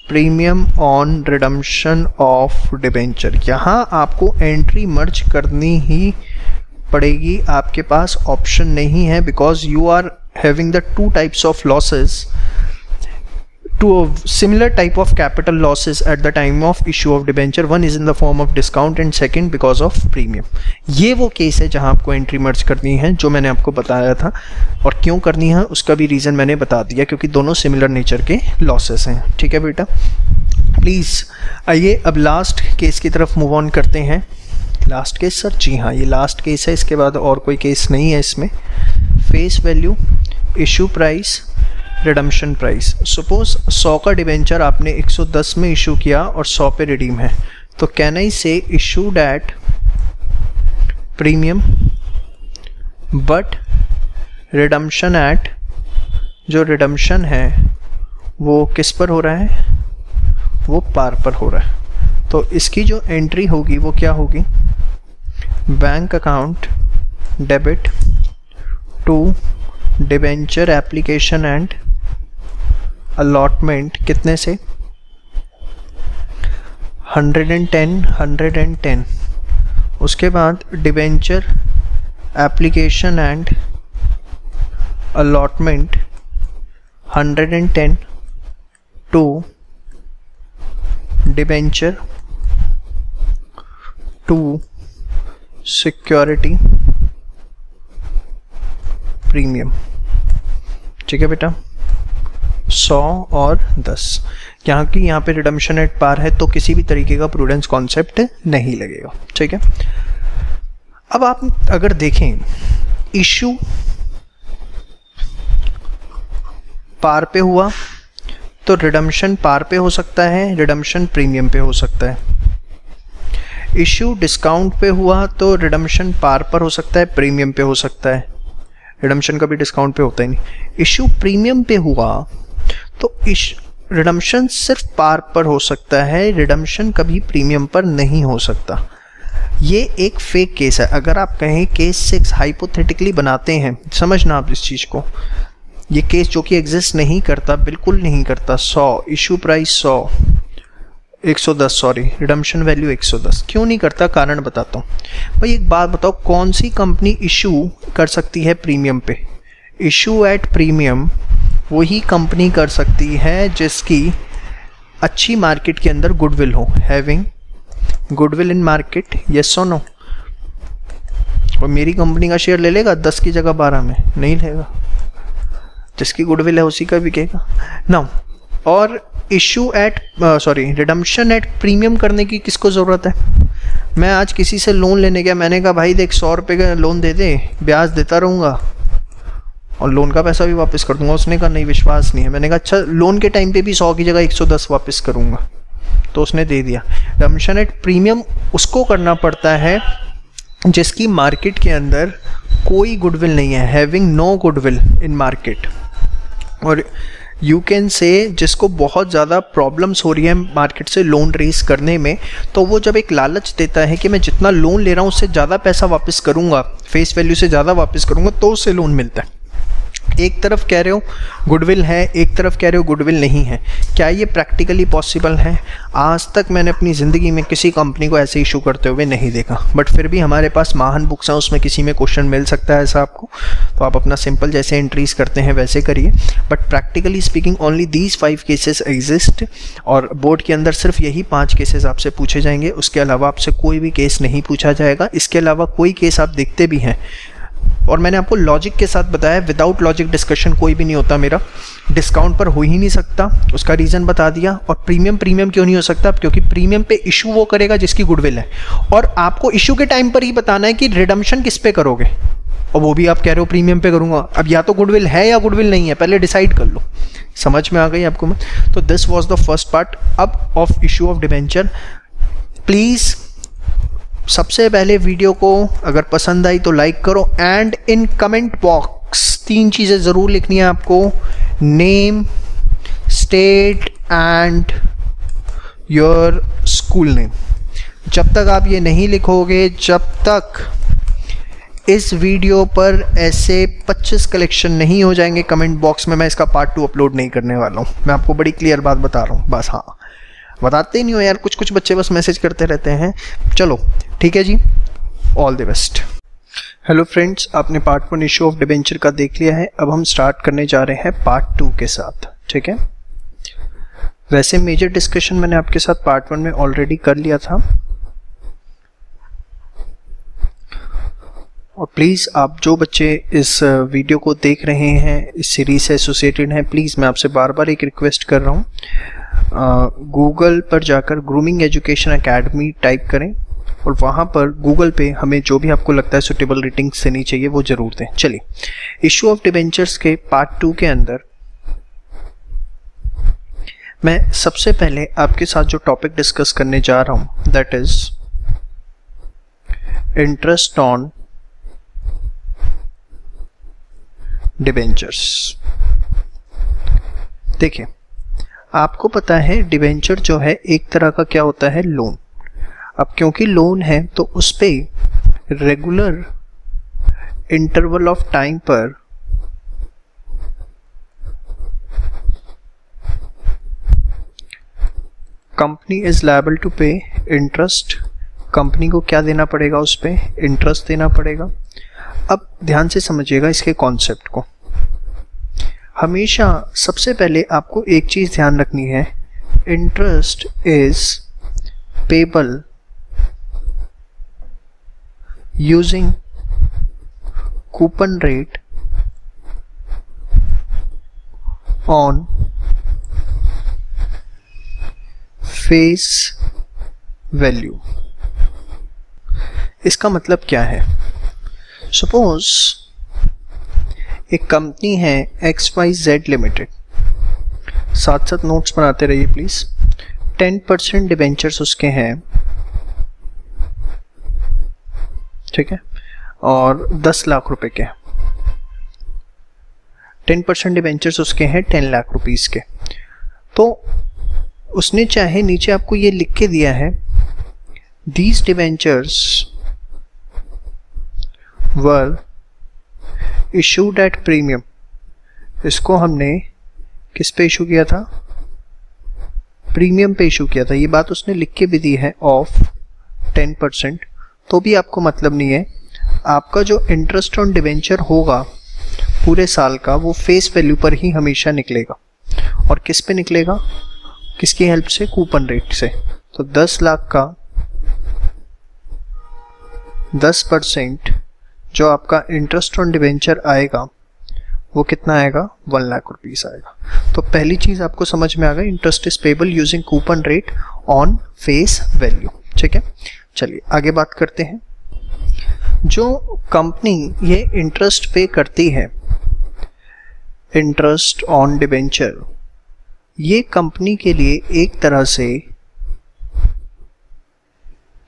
premium on redemption of debenture. यहाँ आपको एंट्री मर्ज करनी ही पड़ेगी, आपके पास ऑप्शन नहीं है, because you are having the two types of losses, two similar type of capital losses at the time of issue of debenture. One is in the form of discount and second because of premium. ये वो case है जहाँ आपको entry मर्ज करनी है, जो मैंने आपको बताया था, और क्यों करनी है उसका भी रीज़न मैंने बता दिया, क्योंकि दोनों सिमिलर नेचर के लॉसेस हैं। ठीक है बेटा, प्लीज़ आइए अब लास्ट केस की तरफ मूव ऑन करते हैं। लास्ट केस सर, जी हाँ ये लास्ट केस है, इसके बाद और कोई केस नहीं है इसमें। Face value, issue price, redemption price. Suppose 100 का डिबेंचर आपने 110 में इशू किया और 100 पे रिडीम है, तो can I say issued at premium but redemption at, जो रिडम्पशन है वो किस पर हो रहा है, वो पार पर हो रहा है। तो इसकी जो एंट्री होगी वो क्या होगी, bank account debit to debenture application and allotment कितने से 110 उसके बाद debenture application and allotment 110 to debenture to security premium. ठीक है बेटा, 100 और 10। यहाँ पे रिडम्पशन एट पार है तो किसी भी तरीके का प्रूडेंस कॉन्सेप्ट नहीं लगेगा। ठीक है, अब आप अगर देखें इशू पार पे हुआ तो रिडम्पशन पार पे हो सकता है, रिडम्पशन प्रीमियम पे हो सकता है। इशू डिस्काउंट पे हुआ तो रिडम्पशन पार पर हो सकता है, प्रीमियम पे हो सकता है। रिडम्पशन कभी डिस्काउंट पे होता ही नहीं। इशू प्रीमियम पे हुआ तो रिडम्पशन सिर्फ पार पर हो सकता है, रिडम्पशन कभी प्रीमियम पर नहीं हो सकता। ये एक फेक केस है। अगर आप कहें केस 6 हाइपोथेटिकली बनाते हैं, समझना आप इस चीज़ को, ये केस जो कि एग्जिस्ट नहीं करता, बिल्कुल नहीं करता। 100 issue price 110 sorry, redemption value 110 क्यों नहीं करता, कारण बताता हूँ। भाई एक बात बताओ, कौन सी कंपनी इशू कर सकती है प्रीमियम पे? इशू एट प्रीमियम वही कंपनी कर सकती है जिसकी अच्छी मार्केट के अंदर गुडविल हो, having goodwill in market, yes और नो। और मेरी कंपनी का शेयर ले लेगा 10 की जगह 12 में? नहीं लेगा। जिसकी गुडविल है उसी का बिकेगा ना। और issue at redemption at premium करने की किसको ज़रूरत है? मैं आज किसी से लोन लेने गया, मैंने कहा भाई देख 100 रुपये का लोन दे दे, ब्याज देता रहूँगा और लोन का पैसा भी वापस कर दूंगा। उसने कहा नहीं, विश्वास नहीं है। मैंने कहा अच्छा लोन के टाइम पे भी 100 की जगह 110 वापस करूंगा, तो उसने दे दिया। रिडम्पशन एट प्रीमियम उसको करना पड़ता है जिसकी मार्केट के अंदर कोई गुडविल नहीं है, having no goodwill in market. और यू कैन से जिसको बहुत ज़्यादा प्रॉब्लम्स हो रही है मार्केट से लोन रेस करने में, तो वो जब एक लालच देता है कि मैं जितना लोन ले रहा हूँ उससे ज़्यादा पैसा वापस करूँगा, फेस वैल्यू से ज़्यादा वापस करूँगा, तो उससे लोन मिलता है। एक तरफ कह रहे हो गुडविल है, एक तरफ कह रहे हो गुडविल नहीं है। क्या ये प्रैक्टिकली पॉसिबल है? आज तक मैंने अपनी ज़िंदगी में किसी कंपनी को ऐसे इशू करते हुए नहीं देखा, बट फिर भी हमारे पास महान बुक्स हैं, उसमें किसी में क्वेश्चन मिल सकता है ऐसा आपको, तो आप अपना सिंपल जैसे एंट्रीज करते हैं वैसे करिए। But practically speaking only these 5 cases exist, और बोर्ड के अंदर सिर्फ यही 5 केसेस आपसे पूछे जाएंगे, उसके अलावा आपसे कोई भी केस नहीं पूछा जाएगा। इसके अलावा कोई केस आप देखते भी हैं, और मैंने आपको लॉजिक के साथ बताया, विदाउट लॉजिक डिस्कशन कोई भी नहीं होता मेरा। डिस्काउंट पर हो ही नहीं सकता, उसका रीज़न बता दिया। और प्रीमियम क्यों नहीं हो सकता? क्योंकि प्रीमियम पे इशू वो करेगा जिसकी गुडविल है, और आपको इशू के टाइम पर ही बताना है कि रिडम्पशन किस पे करोगे, और वो भी आप कह रहे हो प्रीमियम पे करूँगा। अब या तो गुडविल है या गुडविल नहीं है, पहले डिसाइड कर लो। समझ में आ गई आपको? तो this was the first part अब of issue of debenture. Please सबसे पहले वीडियो को अगर पसंद आई तो लाइक करो, एंड इन कमेंट बॉक्स 3 चीज़ें ज़रूर लिखनी है आपको, name, state and your school name. जब तक आप ये नहीं लिखोगे, जब तक इस वीडियो पर ऐसे 25 कलेक्शन नहीं हो जाएंगे कमेंट बॉक्स में, मैं इसका पार्ट 2 अपलोड नहीं करने वाला हूँ। मैं आपको बड़ी क्लियर बात बता रहा हूँ। बस हाँ, बताते ही नहीं हो यार, कुछ बच्चे बस मैसेज करते रहते हैं। चलो ठीक है जी, all the best. Hello friends, आपने पार्ट 1 इशू ऑफ डिबेंचर का देख लिया है। अब हम स्टार्ट करने जा रहे हैं पार्ट 2 के साथ। ठीक है, वैसे मेजर डिस्कशन मैंने आपके साथ पार्ट 1 में ऑलरेडी कर लिया था, और प्लीज़ आप जो बच्चे इस वीडियो को देख रहे हैं, इस सीरीज से एसोसिएटेड हैं, प्लीज़ मैं आपसे बार बार एक रिक्वेस्ट कर रहा हूँ, गूगल पर जाकर ग्रूमिंग एजुकेशन एकेडमी टाइप करें, और वहाँ पर गूगल पे हमें जो भी आपको लगता है सुटेबल रेटिंग्स देनी चाहिए वो ज़रूर दें। चलिए, इशू ऑफ डिबेंचर्स के पार्ट 2 के अंदर मैं सबसे पहले आपके साथ जो टॉपिक डिस्कस करने जा रहा हूँ, that is interest on debentures. देखिए, आपको पता है डिबेंचर जो है एक तरह का क्या होता है, लोन। अब क्योंकि लोन है तो उस पे रेगुलर इंटरवल ऑफ टाइम पर कंपनी इज लायबल टू पे इंटरेस्ट। कंपनी को क्या देना पड़ेगा, उस पे इंटरेस्ट देना पड़ेगा। अब ध्यान से समझिएगा इसके कॉन्सेप्ट को। हमेशा सबसे पहले आपको एक चीज ध्यान रखनी है, interest is payable using coupon rate on face value. इसका मतलब क्या है, सपोज एक कंपनी है XYZ लिमिटेड, साथ साथ नोट्स बनाते रहिए प्लीज। 10% डिबेंचर्स उसके हैं, ठीक है, और 10 लाख रुपए के। 10% डिबेंचर्स उसके हैं 10 लाख रुपीस के। तो उसने चाहे नीचे आपको ये लिख के दिया है, these debentures were issued at premium. इसको हमने किस पे इशू किया था, प्रीमियम पे इशू किया था। ये बात उसने लिख के भी दी है ऑफ 10%। तो भी आपको मतलब नहीं है, आपका जो इंटरेस्ट ऑन डिबेंचर होगा पूरे साल का वो फेस वैल्यू पर ही हमेशा निकलेगा। और किस पे निकलेगा, किसकी हेल्प से, कूपन रेट से। तो 10 लाख का 10% जो आपका इंटरेस्ट ऑन डिबेंचर आएगा वो कितना आएगा, 1 लाख रुपीस आएगा। तो पहली चीज आपको समझ में आ गई, interest is payable using coupon rate on face value. ठीक है, चलिए आगे बात करते हैं। जो कंपनी ये इंटरेस्ट पे करती है, इंटरेस्ट ऑन डिबेंचर, ये कंपनी के लिए एक तरह से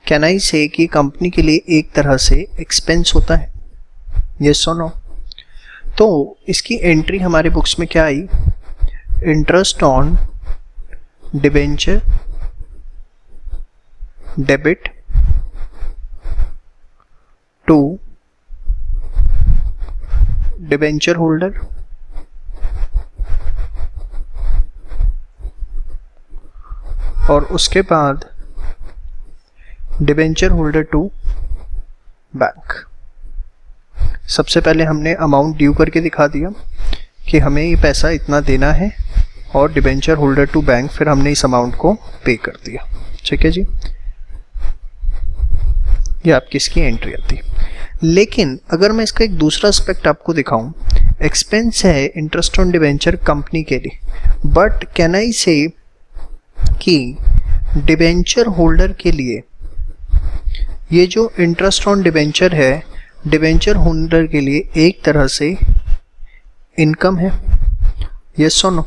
कैन आई से कि कंपनी के लिए एक तरह से एक्सपेंस होता है, यस और नो। तो इसकी एंट्री हमारे बुक्स में क्या आई, interest on debenture debit to debenture holder और उसके बाद डिबेंचर होल्डर टू बैंक। सबसे पहले हमने अमाउंट ड्यू करके दिखा दिया कि हमें ये पैसा इतना देना है, और डिबेंचर होल्डर टू बैंक, फिर हमने इस अमाउंट को पे कर दिया। ठीक है जी, ये आपकी इसकी एंट्री आती है। लेकिन अगर मैं इसका एक दूसरा एस्पेक्ट आपको दिखाऊं, एक्सपेंस है इंटरेस्ट ऑन डिबेंचर कंपनी के लिए, बट कैन आई से कि डिबेंचर होल्डर के लिए ये जो इंटरेस्ट ऑन डिबेंचर है, डिबेंचर होल्डर के लिए एक तरह से इनकम है, यस और नो।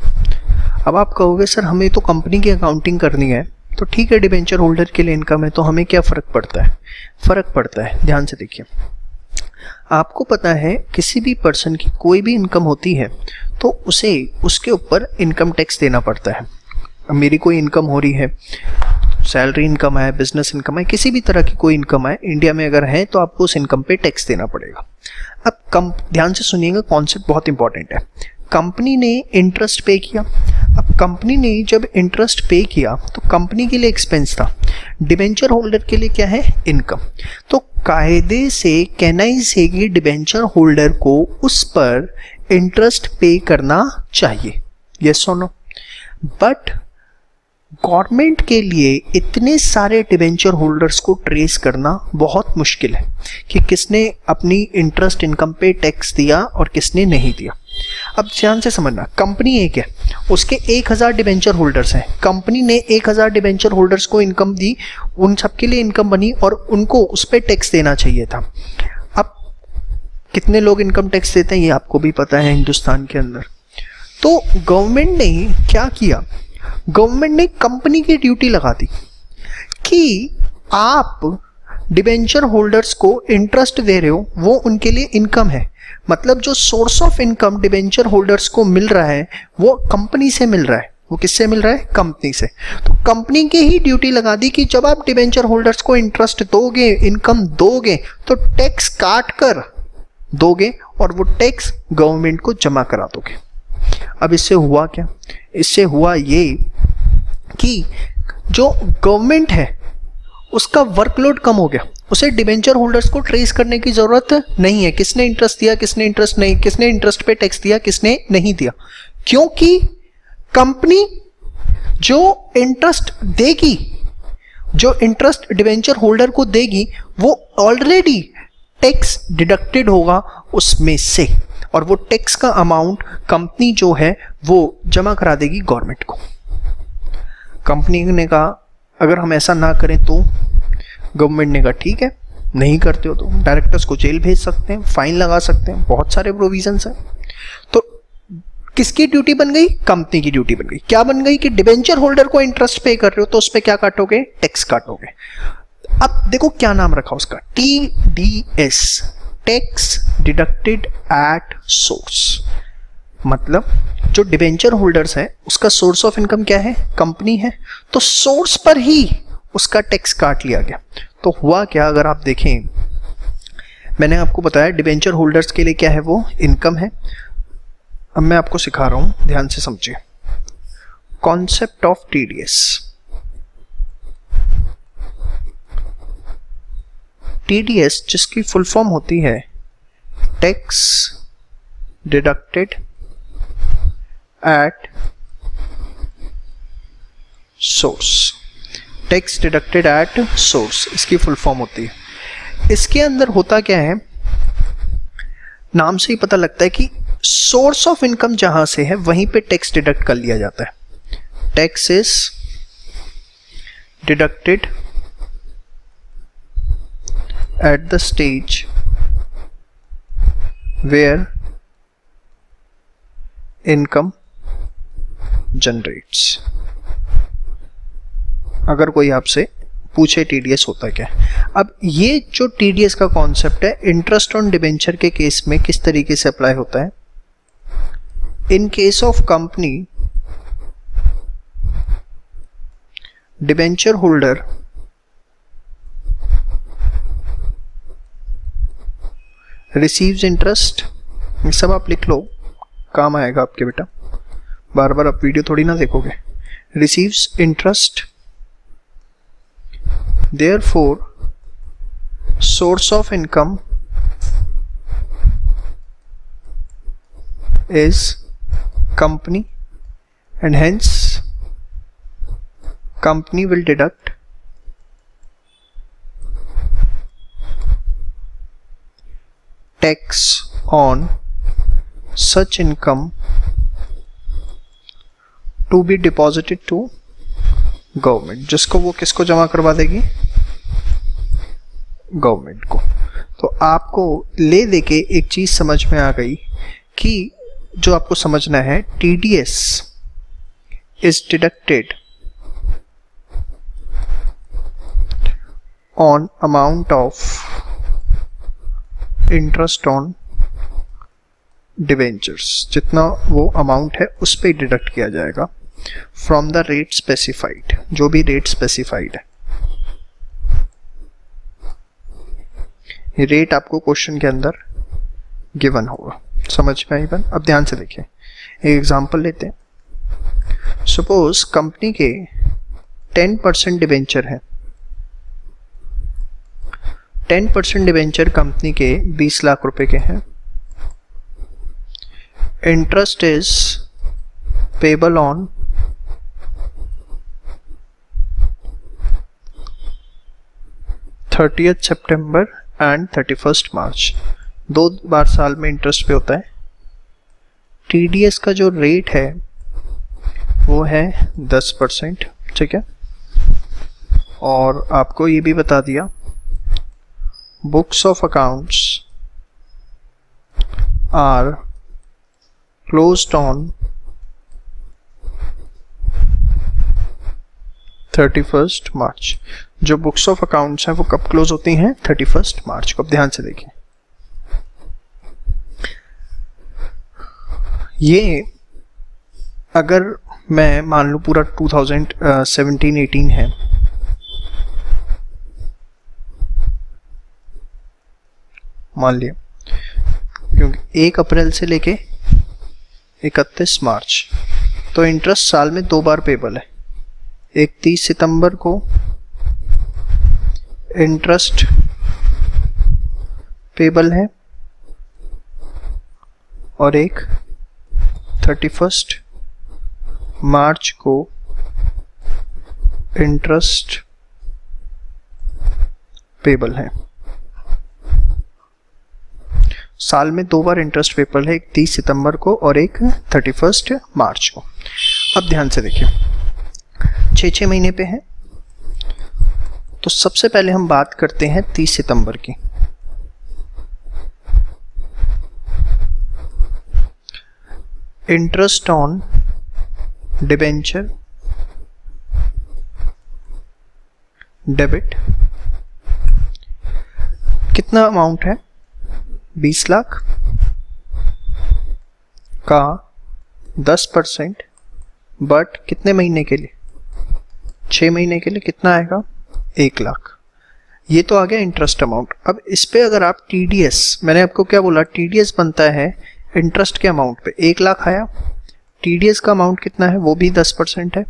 अब आप कहोगे सर हमें तो कंपनी की अकाउंटिंग करनी है, तो ठीक है डिबेंचर होल्डर के लिए इनकम है, तो हमें क्या फ़र्क पड़ता है। फ़र्क पड़ता है, ध्यान से देखिए। आपको पता है किसी भी पर्सन की कोई भी इनकम होती है तो उसे उसके ऊपर इनकम टैक्स देना पड़ता है। अब मेरी कोई इनकम हो रही है, सैलरी इनकम है, बिजनेस इनकम है, किसी भी तरह की कोई इनकम है इंडिया में अगर है तो आपको उस इनकम पे टैक्स देना पड़ेगा। अब ध्यान से सुनिएगा, कॉन्सेप्ट बहुत इंपॉर्टेंट है। कंपनी ने इंटरेस्ट पे किया, अब कंपनी ने जब इंटरेस्ट पे किया तो कंपनी के लिए एक्सपेंस था, डिबेंचर होल्डर के लिए क्या है, इनकम। तो कायदे से कहना से कि डिबेंचर होल्डर को उस पर इंटरेस्ट पे करना चाहिए, यस और नो। बट गवर्नमेंट के लिए इतने सारे डिबेंचर होल्डर्स को ट्रेस करना बहुत मुश्किल है कि किसने अपनी इंटरेस्ट इनकम पे टैक्स दिया और किसने नहीं दिया। अब ध्यान से समझना, कंपनी एक है, उसके 1000 डिबेंचर होल्डर्स हैं, कंपनी ने 1000 डिबेंचर होल्डर्स को इनकम दी, उन सबके लिए इनकम बनी और उनको उस पर टैक्स देना चाहिए था। अब कितने लोग इनकम टैक्स देते हैं ये आपको भी पता है हिंदुस्तान के अंदर। तो गवर्नमेंट ने क्या किया, गवर्नमेंट ने कंपनी की ड्यूटी लगा दी कि आप डिबेंचर होल्डर्स को इंटरेस्ट दे रहे हो, वो उनके लिए इनकम है। मतलब जो source of income debenture holders को मिल रहा है वो कंपनी से मिल रहा है, वो किससे मिल रहा है? कंपनी से। तो कंपनी की ही ड्यूटी लगा दी कि जब आप डिबेंचर होल्डर्स को इंटरेस्ट दोगे, इनकम दोगे, तो टैक्स काट कर दोगे और वो टैक्स गवर्नमेंट को जमा करा दोगे। अब इससे हुआ क्या? इससे हुआ ये कि जो गवर्नमेंट है उसका वर्कलोड कम हो गया, उसे डिबेंचर होल्डर्स को ट्रेस करने की जरूरत नहीं है, किसने इंटरेस्ट दिया, किसने इंटरेस्ट नहीं, किसने इंटरेस्ट पे टैक्स दिया, किसने नहीं दिया, क्योंकि कंपनी जो इंटरेस्ट देगी, जो इंटरेस्ट डिबेंचर होल्डर को देगी, वो ऑलरेडी टैक्स डिडक्टेड होगा उसमें से, और वो टैक्स का अमाउंट कंपनी जो है वो जमा करा देगी गवर्नमेंट को। कंपनी ने कहा अगर हम ऐसा ना करें तो, गवर्नमेंट ने कहा ठीक है, नहीं करते हो तो डायरेक्टर्स को जेल भेज सकते हैं, फाइन लगा सकते हैं, बहुत सारे प्रोविजंस हैं। तो किसकी ड्यूटी बन गई? कंपनी की ड्यूटी बन गई। क्या बन गई? कि डिबेंचर होल्डर को इंटरेस्ट पे कर रहे हो तो उस पर क्या काटोगे? टैक्स काटोगे। अब देखो क्या नाम रखा उसका, TDS, tax deducted at source. मतलब जो डिबेंचर होल्डर्स है उसका सोर्स ऑफ इनकम क्या है? कंपनी है, तो सोर्स पर ही उसका टैक्स काट लिया गया। तो हुआ क्या, अगर आप देखें, मैंने आपको बताया डिबेंचर होल्डर्स के लिए क्या है, वो इनकम है। अब मैं आपको सिखा रहा हूं, ध्यान से समझिए कॉन्सेप्ट ऑफ TDS। TDS जिसकी फुल फॉर्म होती है tax deducted at source, tax deducted at source इसकी फुल फॉर्म होती है। इसके अंदर होता क्या है, नाम से ही पता लगता है कि सोर्स ऑफ इनकम जहां से है वहीं पे टैक्स डिडक्ट कर लिया जाता है। Tax is deducted at the stage where income generates. अगर कोई आपसे पूछे TDS होता क्या है, अब ये जो TDS का कॉन्सेप्ट है इंटरेस्ट ऑन डिबेंचर के केस में किस तरीके से अप्लाई होता है। In case of company, debenture holder receives interest, सब आप लिख लो, काम आएगा आपके बेटा, बार बार आप वीडियो थोड़ी ना देखोगे। Receives interest, therefore source of income is company and hence company will deduct tax on such income to be deposited to government, जिसको वो किसको जमा करवा देगी? गवर्नमेंट को। तो आपको ले देके एक चीज समझ में आ गई कि जो आपको समझना है, TDS is deducted on amount of interest on debentures, जितना वो अमाउंट है उस पर डिडक्ट किया जाएगा फ्रॉम द रेट स्पेसिफाइड, जो भी रेट स्पेसिफाइड है। ये रेट आपको क्वेश्चन के अंदर गिवन होगा, समझ में आई बात? अब ध्यान से देखिए, एक एग्जांपल लेते हैं। सपोज कंपनी के 10% डिबेंचर है, 10% डिबेंचर कंपनी के 20 लाख रुपए के हैं। Interest is payable on 30th September and 31st मार्च, 2 बार साल में इंटरेस्ट पे होता है। TDS का जो रेट है वो है 10%, ठीक है। और आपको ये भी बता दिया books of accounts are closed on 31st March. जो बुक्स ऑफ अकाउंट्स हैं वो कब क्लोज होती हैं? 31st मार्च को। अब ध्यान से देखिए, ये अगर मैं मान लूँ पूरा 2017-18 है, मान लिया, क्योंकि 1 अप्रैल से लेके 31 मार्च, तो इंटरेस्ट साल में 2 बार पेबल है। एक 30 सितंबर को इंटरेस्ट पेबल है और एक 31 मार्च को इंटरेस्ट पेबल है। साल में 2 बार इंटरेस्ट पेबल है, एक 30 सितंबर को और एक 31 मार्च को। अब ध्यान से देखिए, 6-6 महीने पे है, तो सबसे पहले हम बात करते हैं 30 सितंबर की। इंटरेस्ट ऑन डिबेंचर डेबिट कितना अमाउंट है? 20 लाख का 10%, बट कितने महीने के लिए? 6 महीने के लिए। कितना आएगा? 1 लाख। ये तो आ गया इंटरेस्ट अमाउंट। अब इस पे अगर आप टीडीएस, मैंने आपको क्या बोला, टीडीएस बनता है इंटरेस्ट के अमाउंट पे। 1 लाख आया, टीडीएस का अमाउंट कितना है? वो भी 10% है,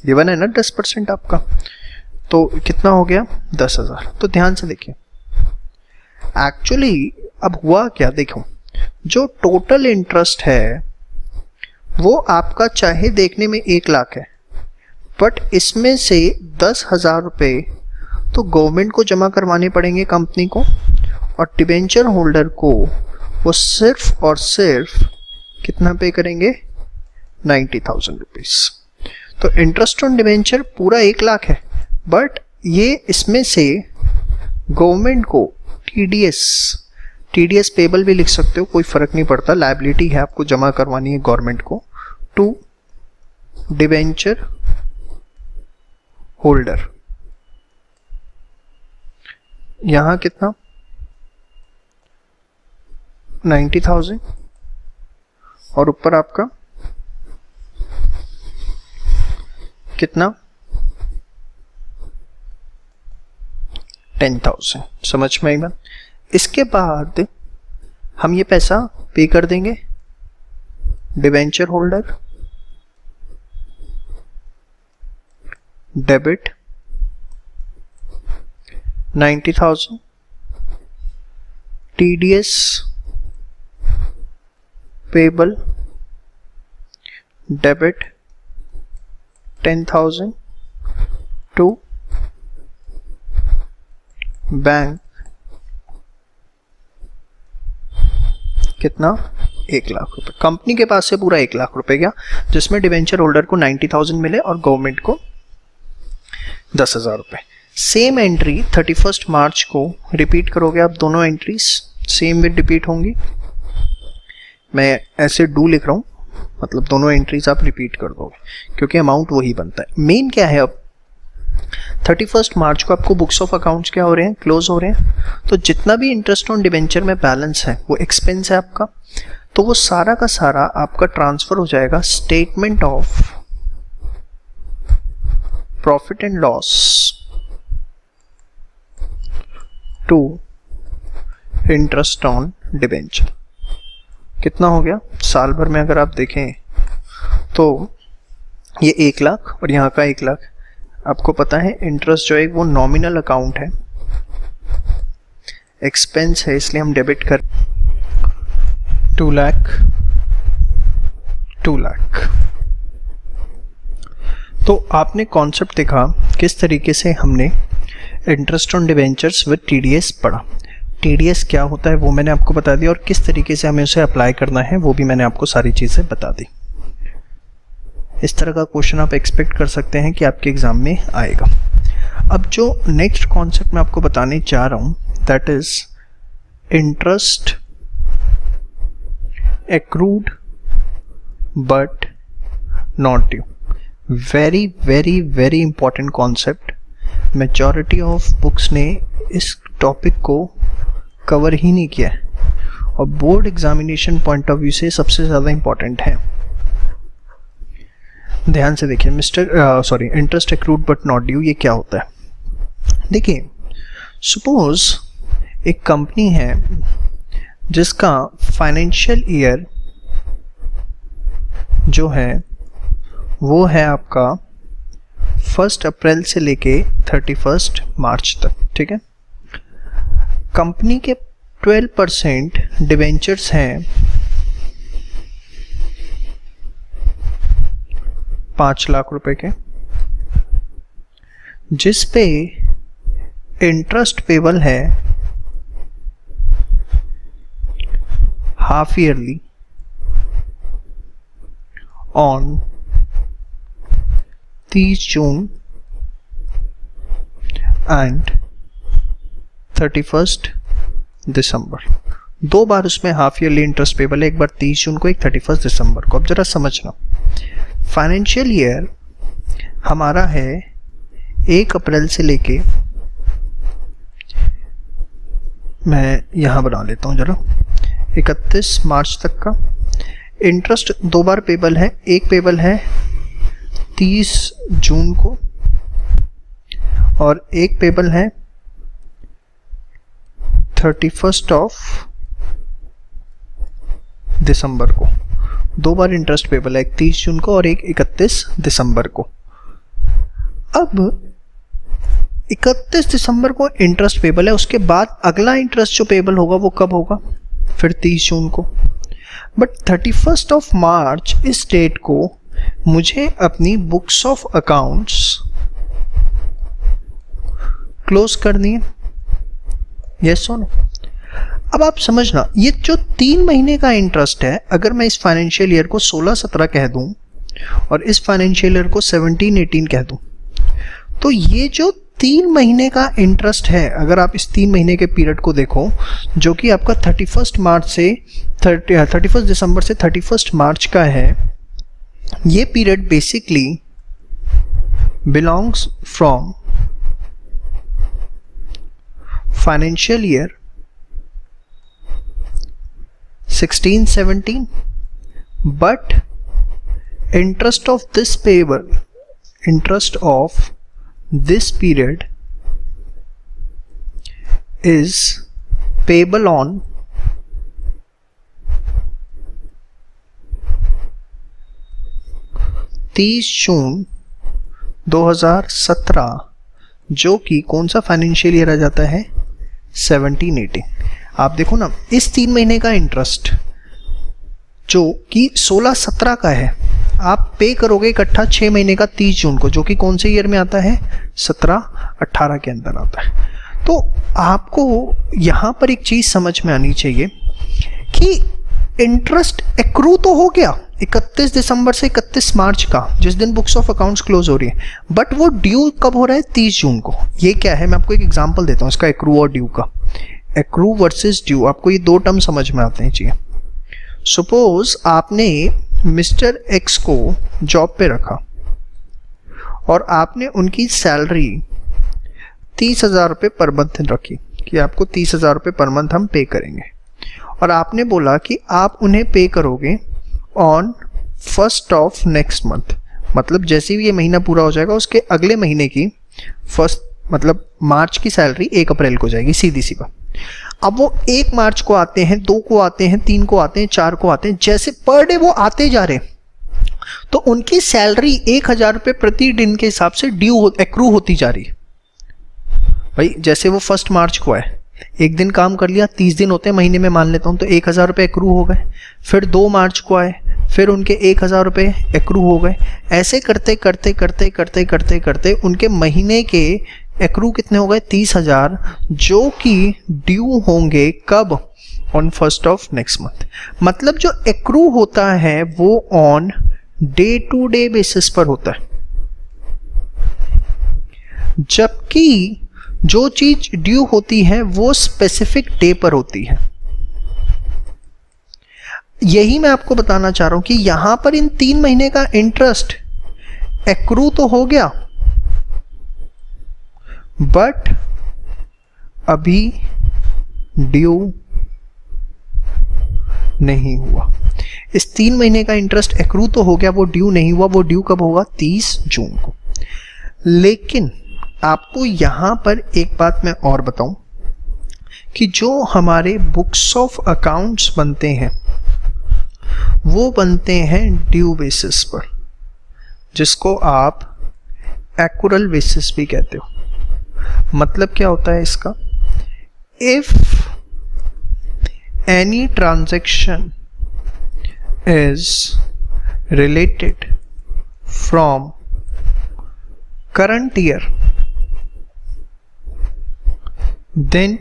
गिवन है ना 10% आपका, तो कितना हो गया? 10,000। तो ध्यान से देखिए, एक्चुअली अब हुआ क्या, देखो, जो टोटल इंटरेस्ट है वो आपका चाहे देखने में 1 लाख है, बट इसमें से 10,000 रुपये तो गवर्नमेंट को जमा करवाने पड़ेंगे, कंपनी को, और डिबेंचर होल्डर को वो सिर्फ और सिर्फ कितना पे करेंगे? 90,000 रुपीज। तो इंटरेस्ट ऑन डिबेंचर पूरा 1 लाख है, बट ये इसमें से गवर्नमेंट को टीडीएस पेबल भी लिख सकते हो, कोई फर्क नहीं पड़ता, लायबिलिटी है, आपको जमा करवानी है गवर्नमेंट को, टू डिबेंचर होल्डर। यहां कितना? 90,000 और ऊपर आपका कितना? 10,000। समझ में आई बात? इसके बाद हम ये पैसा पे कर देंगे debenture holder, debit 90,000, TDS payable debit 10,000 to bank, कितना? 1 लाख रुपए। कंपनी के पास से पूरा 1 लाख रुपए गया, जिसमें डिबेंचर होल्डर को 90,000 मिले और गवर्नमेंट को 10,000 रुपए। सेम एंट्री 31 मार्च को रिपीट करोगे आप, दोनों एंट्रीज सेम में रिपीट होंगी। मैं ऐसे डू लिख रहा हूँ, मतलब दोनों एंट्रीज आप रिपीट कर दोगे, क्योंकि अमाउंट वही बनता है। मेन क्या है, अब 31 मार्च को आपको बुक्स ऑफ अकाउंट्स क्या हो रहे हैं? क्लोज हो रहे हैं। तो जितना भी इंटरेस्ट ऑन डिबेंचर में बैलेंस है वो एक्सपेंस है आपका, तो वो सारा का सारा आपका ट्रांसफर हो जाएगा statement of profit and loss to interest on debenture. कितना हो गया? साल भर में अगर आप देखें तो ये 1 लाख और यहाँ का 1 लाख। आपको पता है इंटरेस्ट जो है वो नॉमिनल अकाउंट है, एक्सपेंस है, इसलिए हम डेबिट कर 2 लाख 2 लाख। तो आपने कॉन्सेप्ट देखा किस तरीके से हमने interest on debentures with TDS पढ़ा। टीडीएस क्या होता है वो मैंने आपको बता दिया, और किस तरीके से हमें उसे अप्लाई करना है वो भी मैंने आपको सारी चीज़ें बता दी। इस तरह का क्वेश्चन आप एक्सपेक्ट कर सकते हैं कि आपके एग्जाम में आएगा। अब जो नेक्स्ट कॉन्सेप्ट मैं आपको बताने जा रहा हूँ, that is interest accrued but not due. Very very very important concept. Majority of books ने इस टॉपिक को कवर ही नहीं किया है, और board examination point of view से सबसे ज़्यादा इंपॉर्टेंट है। ध्यान से देखिए interest accrued but not due, ये क्या होता है? देखिए, सपोज एक कंपनी है जिसका फाइनेंशियल ईयर जो है वो है आपका 1 अप्रैल से लेके 31 मार्च तक, ठीक है। कंपनी के 12% डिवेंचर्स हैं 5 लाख रुपए के, जिस पे इंटरेस्ट पेबल है half yearly on 30 June and 31 दिसंबर। 2 बार उसमें हाफ ईयरली इंटरेस्ट पेबल है, एक बार 30 जून को, एक 31 दिसंबर को। अब जरा समझना, फाइनेंशियल ईयर हमारा है 1 अप्रैल से लेके, मैं यहां बना लेता हूं जरा, 31 मार्च तक का। इंटरेस्ट 2 बार पेबल है, एक पेबल है 30 जून को और एक पेबल है 31 दिसंबर को। 2 बार इंटरेस्ट पेबल है, एक 30 जून को और एक 31 दिसंबर को। अब 31 दिसंबर को इंटरेस्ट पेबल है, उसके बाद अगला इंटरेस्ट जो पेबल होगा वो कब होगा? फिर 30 जून को। बट 31 मार्च इस डेट को मुझे अपनी बुक्स ऑफ अकाउंट्स क्लोज करनी है, यस और नो? अब आप समझना, ये जो 3 महीने का इंटरेस्ट है, अगर मैं इस फाइनेंशियल ईयर को 16-17 कह दूं और इस फाइनेंशियल ईयर को 17-18 कह दूं, तो ये जो 3 महीने का इंटरेस्ट है, अगर आप इस 3 महीने के पीरियड को देखो, जो कि आपका 31 दिसंबर से 31 मार्च का है, ये period basically belongs from financial year 16-17, but interest of this period is payable on 30 जून 2017, जो कि कौन सा फाइनेंशियल ईयर आ जाता है? 17-18। आप देखो ना, इस 3 महीने का इंटरेस्ट जो कि 16-17 का है, आप पे करोगे इकट्ठा 6 महीने का 30 जून को, जो कि कौन से ईयर में आता है? 17-18 के अंदर आता है। तो आपको यहां पर एक चीज समझ में आनी चाहिए कि इंटरेस्ट एक्रू तो हो गया 31 दिसंबर से 31 मार्च का, जिस दिन बुक्स ऑफ अकाउंट्स क्लोज हो रही है, बट वो ड्यू कब हो रहा है? 30 जून को। ये क्या है, मैं आपको एक एग्जांपल देता हूं इसका, एक्रू और ड्यू का। एक्रू वर्सेस ड्यू, आपको ये 2 टर्म समझ में आते हैं। चाहिए, सपोज आपने मिस्टर एक्स को जॉब पे रखा और आपने उनकी सैलरी 30,000 रुपये पर मंथ रखी कि आपको 30,000 रुपये पर मंथ हम पे करेंगे, और आपने बोला कि आप उन्हें पे करोगे ऑन 1 नेक्स्ट मंथ, मतलब जैसे ही ये महीना पूरा हो जाएगा उसके अगले महीने की 1 मतलब मार्च की सैलरी 1 अप्रैल को जाएगी, सीधी सी बात। अब वो 1 मार्च को आते हैं, 2 को आते हैं, 3 को आते हैं, 4 को आते हैं, जैसे पर डे वो आते जा रहे, तो उनकी सैलरी 1,000 रुपये प्रति दिन के हिसाब से एक्रू होती जा रही है। भाई जैसे वो 1 मार्च को आए, 1 दिन काम कर लिया, 30 दिन होते हैं महीने में मान लेता हूं, तो 1,000 रुपये एक्रू हो गए। फिर 2 मार्च को आए, फिर उनके 1,000 रुपये एक्रू हो गए। ऐसे करते करते करते करते करते करते उनके महीने के एक्रू कितने हो गए? 30,000, जो कि ड्यू होंगे कब? On 1 next month. मतलब जो एक्रू होता है वो on day to day basis पर होता है, जबकि जो चीज ड्यू होती है वो स्पेसिफिक डे पर होती है। यही मैं आपको बताना चाह रहा हूं कि यहां पर इन 3 महीने का इंटरेस्ट एक्रू तो हो गया, बट अभी ड्यू नहीं हुआ। इस 3 महीने का इंटरेस्ट एक्रू तो हो गया, वो ड्यू नहीं हुआ। वो ड्यू कब होगा? 30 जून को। लेकिन आपको यहां पर एक बात मैं और बताऊं कि जो हमारे बुक्स ऑफ अकाउंट्स बनते हैं वो बनते हैं ड्यू बेसिस पर, जिसको आप एक्रूअल बेसिस भी कहते हो। मतलब क्या होता है इसका? If any transaction is related from current year, then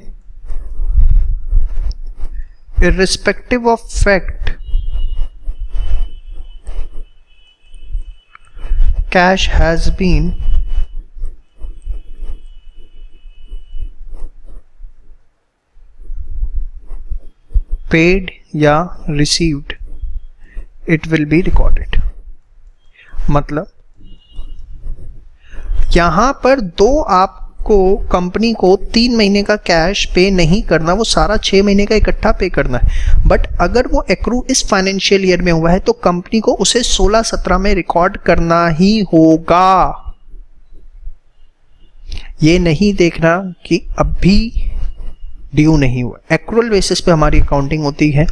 irrespective of fact cash has been paid या received, it will be recorded। मतलब यहां पर आपको कंपनी को 3 महीने का कैश पे नहीं करना, वो सारा 6 महीने का इकट्ठा पे करना है। बट अगर वो एक्रू इस फाइनेंशियल ईयर में हुआ है तो कंपनी को उसे 16-17 में रिकॉर्ड करना ही होगा। ये नहीं देखना कि अभी ड्यू नहीं हुआ। एक्रूअल बेसिस पे हमारी अकाउंटिंग होती है।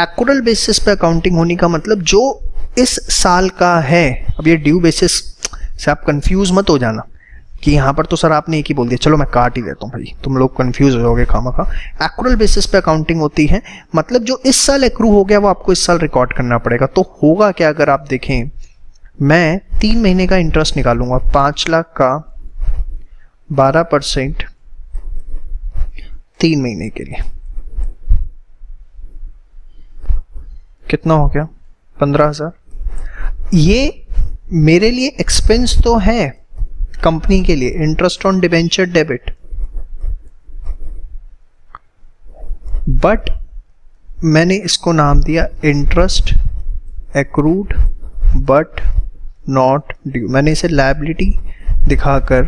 एक्रूअल बेसिस पे अकाउंटिंग होने का मतलब जो इस साल का है। अब ये ड्यू बेसिस से आप कंफ्यूज मत हो जाना कि यहाँ पर तो सर आपने एक ही बोल दिया, चलो मैं काट ही देता हूँ भाई, तुम लोग कंफ्यूज हो जाओगे खामखा। एक्रूअल बेसिस पे अकाउंटिंग होती है, मतलब जो इस साल एक्रू हो गया वो आपको इस साल रिकॉर्ड करना पड़ेगा। तो होगा क्या? अगर आप देखें, मैं 3 महीने का इंटरेस्ट निकालूंगा, 5 लाख का 12% 3 महीने के लिए, कितना हो गया? 15,000। ये मेरे लिए एक्सपेंस तो है, कंपनी के लिए interest on debenture debit, but मैंने इसको नाम दिया interest accrued but not due. मैंने इसे लायबिलिटी दिखाकर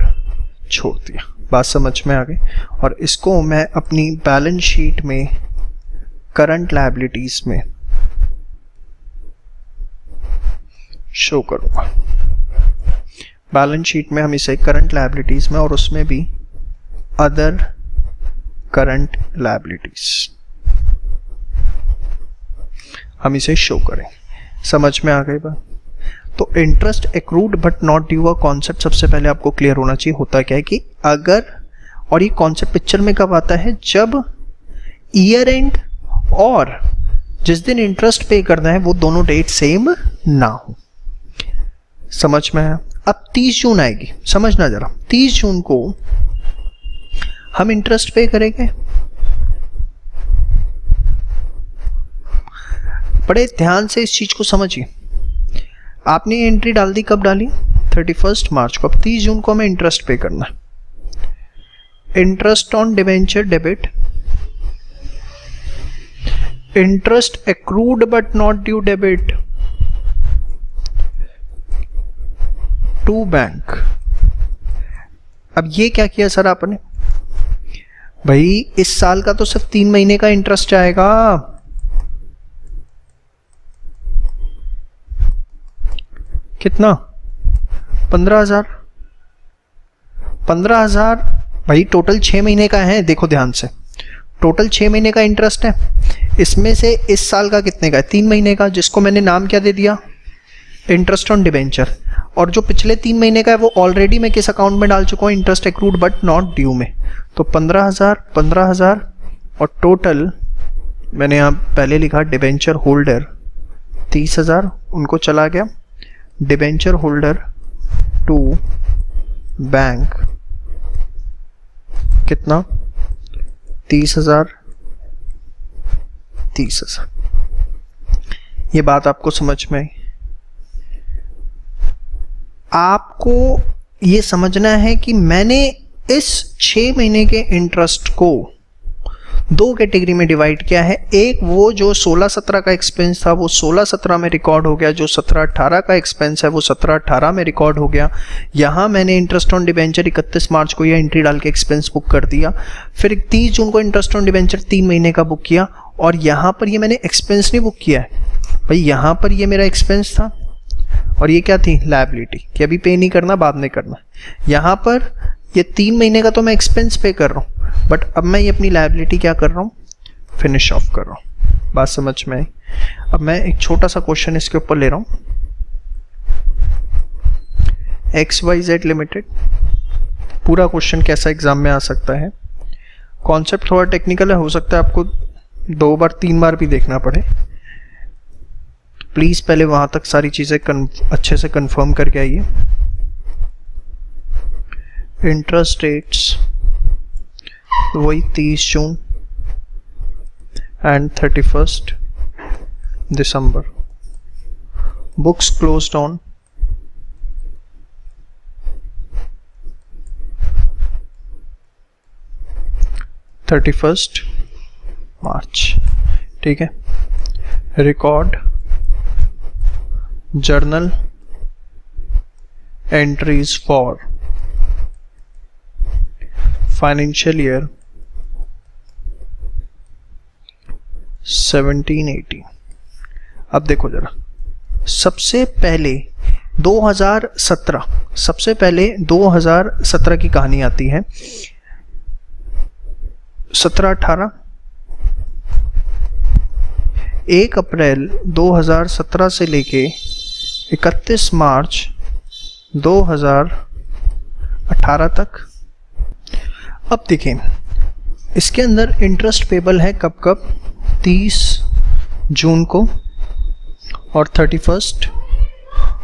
छोड़ दिया। बात समझ में आ गई? और इसको मैं अपनी बैलेंस शीट में करंट लायबिलिटीज में शो करूंगा। बैलेंस शीट में हम इसे करंट लायबिलिटीज में और उसमें भी अदर करंट लायबिलिटीज हम इसे शो करें। समझ में आ गई बात? तो interest accrued but not due का कॉन्सेप्ट सबसे पहले आपको क्लियर होना चाहिए। होता क्या है कि अगर, और ये कॉन्सेप्ट पिक्चर में कब आता है? जब ईयर एंड और जिस दिन इंटरेस्ट पे करना है वो दोनों डेट सेम ना हो। समझ में है? अब 30 जून आएगी, समझना जरा। 30 जून को हम इंटरेस्ट पे करेंगे। बड़े ध्यान से इस चीज को समझिए। आपने एंट्री डाल दी, कब डाली? 31 मार्च को। अब 30 जून को हमें इंटरेस्ट पे करना है। Interest on debenture debit, interest accrued but not due debit to bank. अब ये क्या किया सर आपने? भाई इस साल का तो सिर्फ 3 महीने का इंटरेस्ट आएगा। कितना? 15,000। 15,000 भाई टोटल 6 महीने का है। देखो ध्यान से, टोटल 6 महीने का इंटरेस्ट है। इसमें से इस साल का कितने का है? 3 महीने का, जिसको मैंने नाम क्या दे दिया? Interest on debenture. और जो पिछले 3 महीने का है वो ऑलरेडी मैं किस अकाउंट में डाल चुका हूँ? Interest accrued but not due में। तो 15,000 और टोटल मैंने यहाँ पहले लिखा डिबेंचर होल्डर 30,000, उनको चला गया डिबेंचर होल्डर टू बैंक, कितना? 30,000। ये बात आपको समझ में आई? आपको ये समझना है कि मैंने इस 6 महीने के इंटरेस्ट को 2 कैटेगरी में डिवाइड किया है। एक वो जो 16-17 का एक्सपेंस था वो 16-17 में रिकॉर्ड हो गया, जो 17-18 का एक्सपेंस है वो 17-18 में रिकॉर्ड हो गया। यहाँ मैंने इंटरेस्ट ऑन डिबेंचर 31 मार्च को यह एंट्री डाल के एक्सपेंस बुक कर दिया। फिर 30 जून को इंटरेस्ट ऑन डिबेंचर 3 महीने का बुक किया, और यहाँ पर ये मैंने एक्सपेंस नहीं बुक किया है, भाई यहाँ पर ये मेरा एक्सपेंस था और ये क्या थी, लायबिलिटी, कि अभी पे नहीं करना, बाद में करना। यहाँ पर ये 3 महीने का तो मैं एक्सपेंस पे कर रहा हूँ, बट अब मैं ये अपनी लायबिलिटी क्या कर रहा हूँ, फिनिश ऑफ कर रहा हूँ। बात समझ में आई? अब मैं एक छोटा सा क्वेश्चन इसके ऊपर ले रहा हूँ। XYZ लिमिटेड, पूरा क्वेश्चन कैसा एग्जाम में आ सकता है, कॉन्सेप्ट थोड़ा टेक्निकल है, हो सकता है आपको 2 बार 3 बार भी देखना पड़े। प्लीज पहले वहां तक सारी चीजें अच्छे से कंफर्म करके आइए। इंटरेस्ट रेट्स वही 30 June and 31 December. Books closed on 31 March. ठीक है। Record journal entries for financial year 17-18। अब देखो जरा, सबसे पहले 2017 की कहानी आती है। 17-18, 1 अप्रैल 2017 से लेके 31 मार्च 2018 तक। अब देखें, इसके अंदर इंटरेस्ट पेबल है कब कब, 30 जून को और 31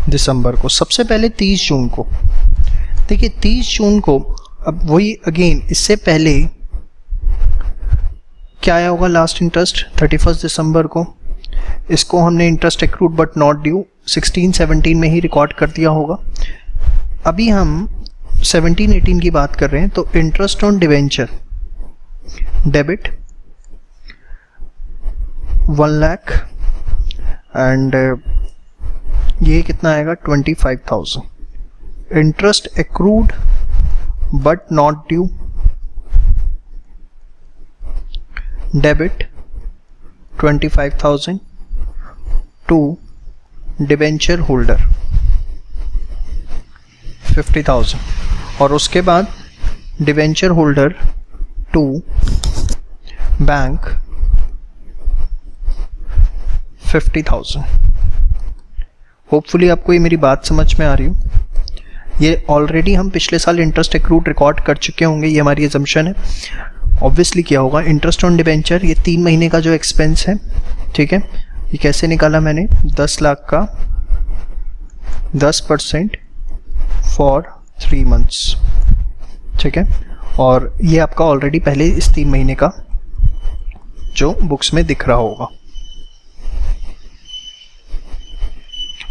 दिसंबर को। सबसे पहले 30 जून को देखिए, 30 जून को, अब वही अगेन, इससे पहले क्या आया होगा लास्ट इंटरेस्ट, 31 दिसंबर को। इसको हमने interest accrued but not due 16-17 में ही रिकॉर्ड कर दिया होगा। अभी हम 17-18 की बात कर रहे हैं, तो interest on debenture debit 1 lakh and ये कितना आएगा, 25,000। Interest accrued but not due debit 25,000 to debenture holder 50,000, और उसके बाद debenture holder to bank 50,000। Hopefully आपको ये मेरी बात समझ में आ रही हो। ये ऑलरेडी हम पिछले साल इंटरेस्ट एक्रूड रिकॉर्ड कर चुके होंगे, ये हमारी असम्पशन है। ऑब्वियसली क्या होगा, इंटरेस्ट ऑन डिबेंचर, ये 3 महीने का जो एक्सपेंस है, ठीक है, ये कैसे निकाला मैंने, 10 लाख का 10% फॉर 3 मंथ्स, ठीक है, और ये आपका ऑलरेडी पहले इस 3 महीने का जो बुक्स में दिख रहा होगा,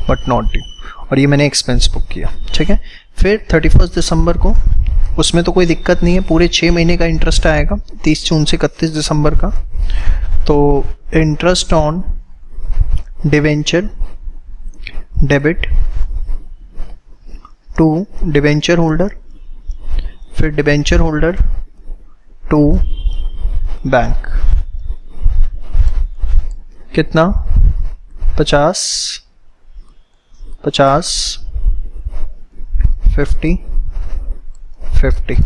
बट नॉट ड्यू, और ये मैंने एक्सपेंस बुक किया, ठीक है। फिर 31 दिसंबर को, उसमें तो कोई दिक्कत नहीं है, पूरे 6 महीने का इंटरेस्ट आएगा, 30 जून से 31 दिसंबर का। तो interest on debenture debit to debenture holder, फिर डिवेंचर होल्डर टू बैंक, कितना, 50, 50, 50।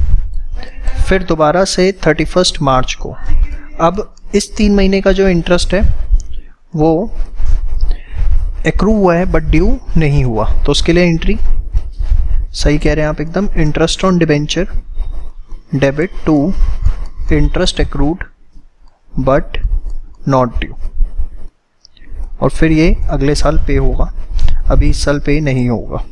फिर दोबारा से 31 मार्च को। अब इस 3 महीने का जो इंटरेस्ट है वो एक्रू हुआ है बट ड्यू नहीं हुआ, तो उसके लिए एंट्री, सही कह रहे हैं आप एकदम, interest on debenture debit to interest accrued but not due, और फिर ये अगले साल पे होगा, अभी इस साल पे नहीं होगा।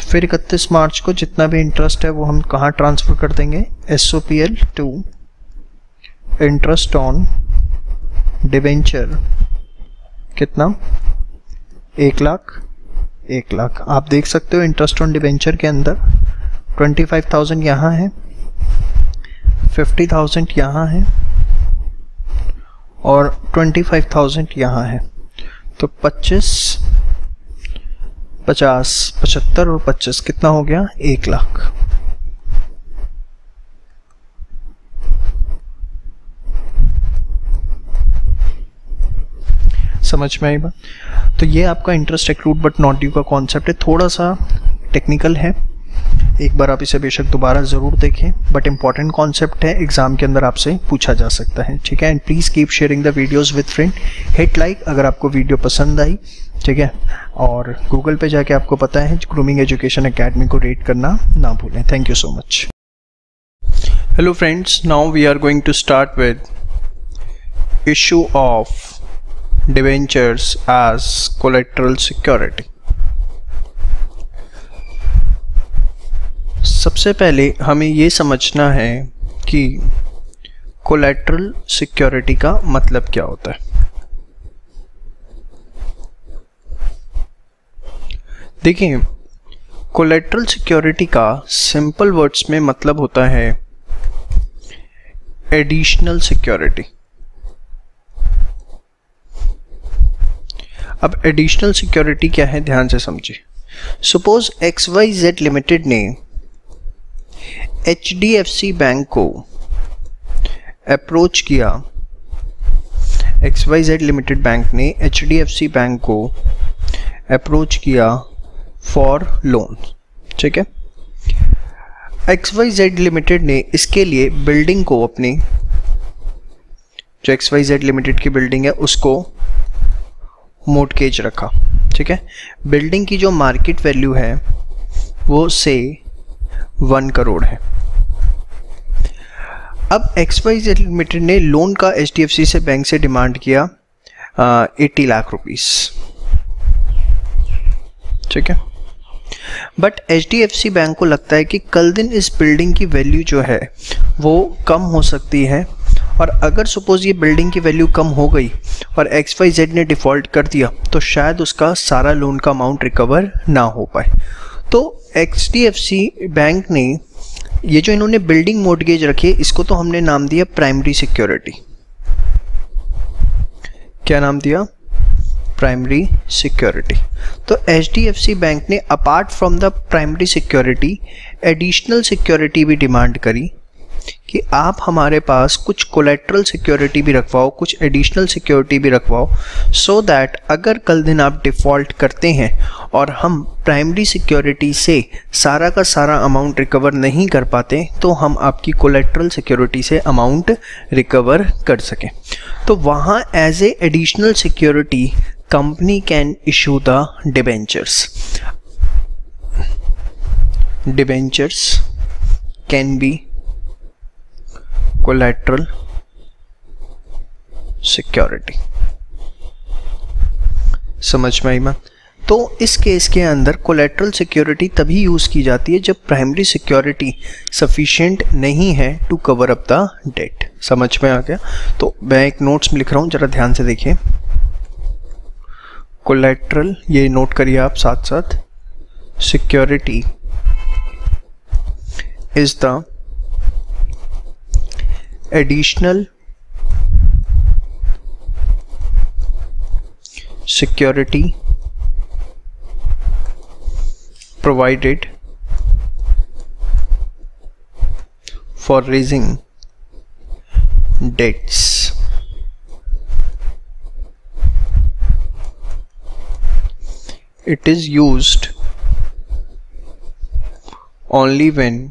फिर 31 मार्च को जितना भी इंटरेस्ट है वो हम कहाँ ट्रांसफ़र कर देंगे, SOPL to interest on debenture, कितना, 1 लाख। आप देख सकते हो इंटरेस्ट ऑन डिबेंचर के अंदर 25,000 यहाँ है, 50,000 यहाँ है और 25,000 यहाँ है, तो 25, 50, 75 और 25 कितना हो गया, 1 लाख। समझ में आई बात? तो ये आपका interest accrued but not due का कॉन्सेप्ट है, थोड़ा सा टेक्निकल है, एक बार आप इसे बेशक दोबारा ज़रूर देखें, बट इम्पॉर्टेंट कॉन्सेप्ट है, एग्जाम के अंदर आपसे पूछा जा सकता है, ठीक है। And please keep sharing the videos with friend, hit like अगर आपको वीडियो पसंद आई, ठीक है। और गूगल पे जाके आपको पता है ग्रूमिंग एजुकेशन एकेडमी को रेट करना ना भूलें। Thank you so much. Hello friends, now we are going to start with issue of debentures as collateral security। सबसे पहले हमें ये समझना है कि कोलैटरल सिक्योरिटी का मतलब क्या होता है। देखिए, कोलैटरल सिक्योरिटी का सिंपल वर्ड्स में मतलब होता है एडिशनल सिक्योरिटी। अब एडिशनल सिक्योरिटी क्या है, ध्यान से समझिए। सपोज XYZ लिमिटेड ने HDFC बैंक को अप्रोच किया, XYZ लिमिटेड बैंक ने HDFC बैंक को अप्रोच किया फॉर लोन, ठीक है। XYZ लिमिटेड ने इसके लिए बिल्डिंग को, अपनी जो XYZ लिमिटेड की बिल्डिंग है उसको मोर्टगेज रखा, ठीक है। बिल्डिंग की जो मार्केट वैल्यू है वो से 1 करोड़ है। अब XYZ लिमिटेड ने लोन का HDFC से बैंक से डिमांड किया 80 लाख रुपीस, ठीक है। बट HDFC बैंक को लगता है कि कल दिन इस बिल्डिंग की वैल्यू जो है वो कम हो सकती है, और अगर सपोज ये बिल्डिंग की वैल्यू कम हो गई और XYZ ने डिफ़ॉल्ट कर दिया तो शायद उसका सारा लोन का अमाउंट रिकवर ना हो पाए। तो HDFC बैंक ने ये जो इन्होंने बिल्डिंग मोर्टगेज रखी है, इसको तो हमने नाम दिया प्राइमरी सिक्योरिटी। क्या नाम दिया? Primary security. तो HDFC बैंक ने apart from the primary security additional security भी डिमांड करी कि आप हमारे पास कुछ कोलैटरल सिक्योरिटी भी रखवाओ, कुछ एडिशनल सिक्योरिटी भी रखवाओ, सो दैट अगर कल दिन आप डिफ़ॉल्ट करते हैं और हम प्राइमरी सिक्योरिटी से सारा का सारा अमाउंट रिकवर नहीं कर पाते तो हम आपकी कोलैटरल सिक्योरिटी से अमाउंट रिकवर कर सकें। तो वहाँ as a additional security company can issue the debentures. Debentures can be collateral security. समझ में आई बात? तो इस केस के अंदर कोलैटरल सिक्योरिटी तभी यूज़ की जाती है जब प्राइमरी सिक्योरिटी सफिशिएंट नहीं है to cover up the debt. समझ में आ गया? तो मैं एक नोट्स में लिख रहा हूँ, जरा ध्यान से देखिए। कोलैटरल, ये नोट करिए आप साथ साथ, security is the additional security provided for raising debts. It is used only when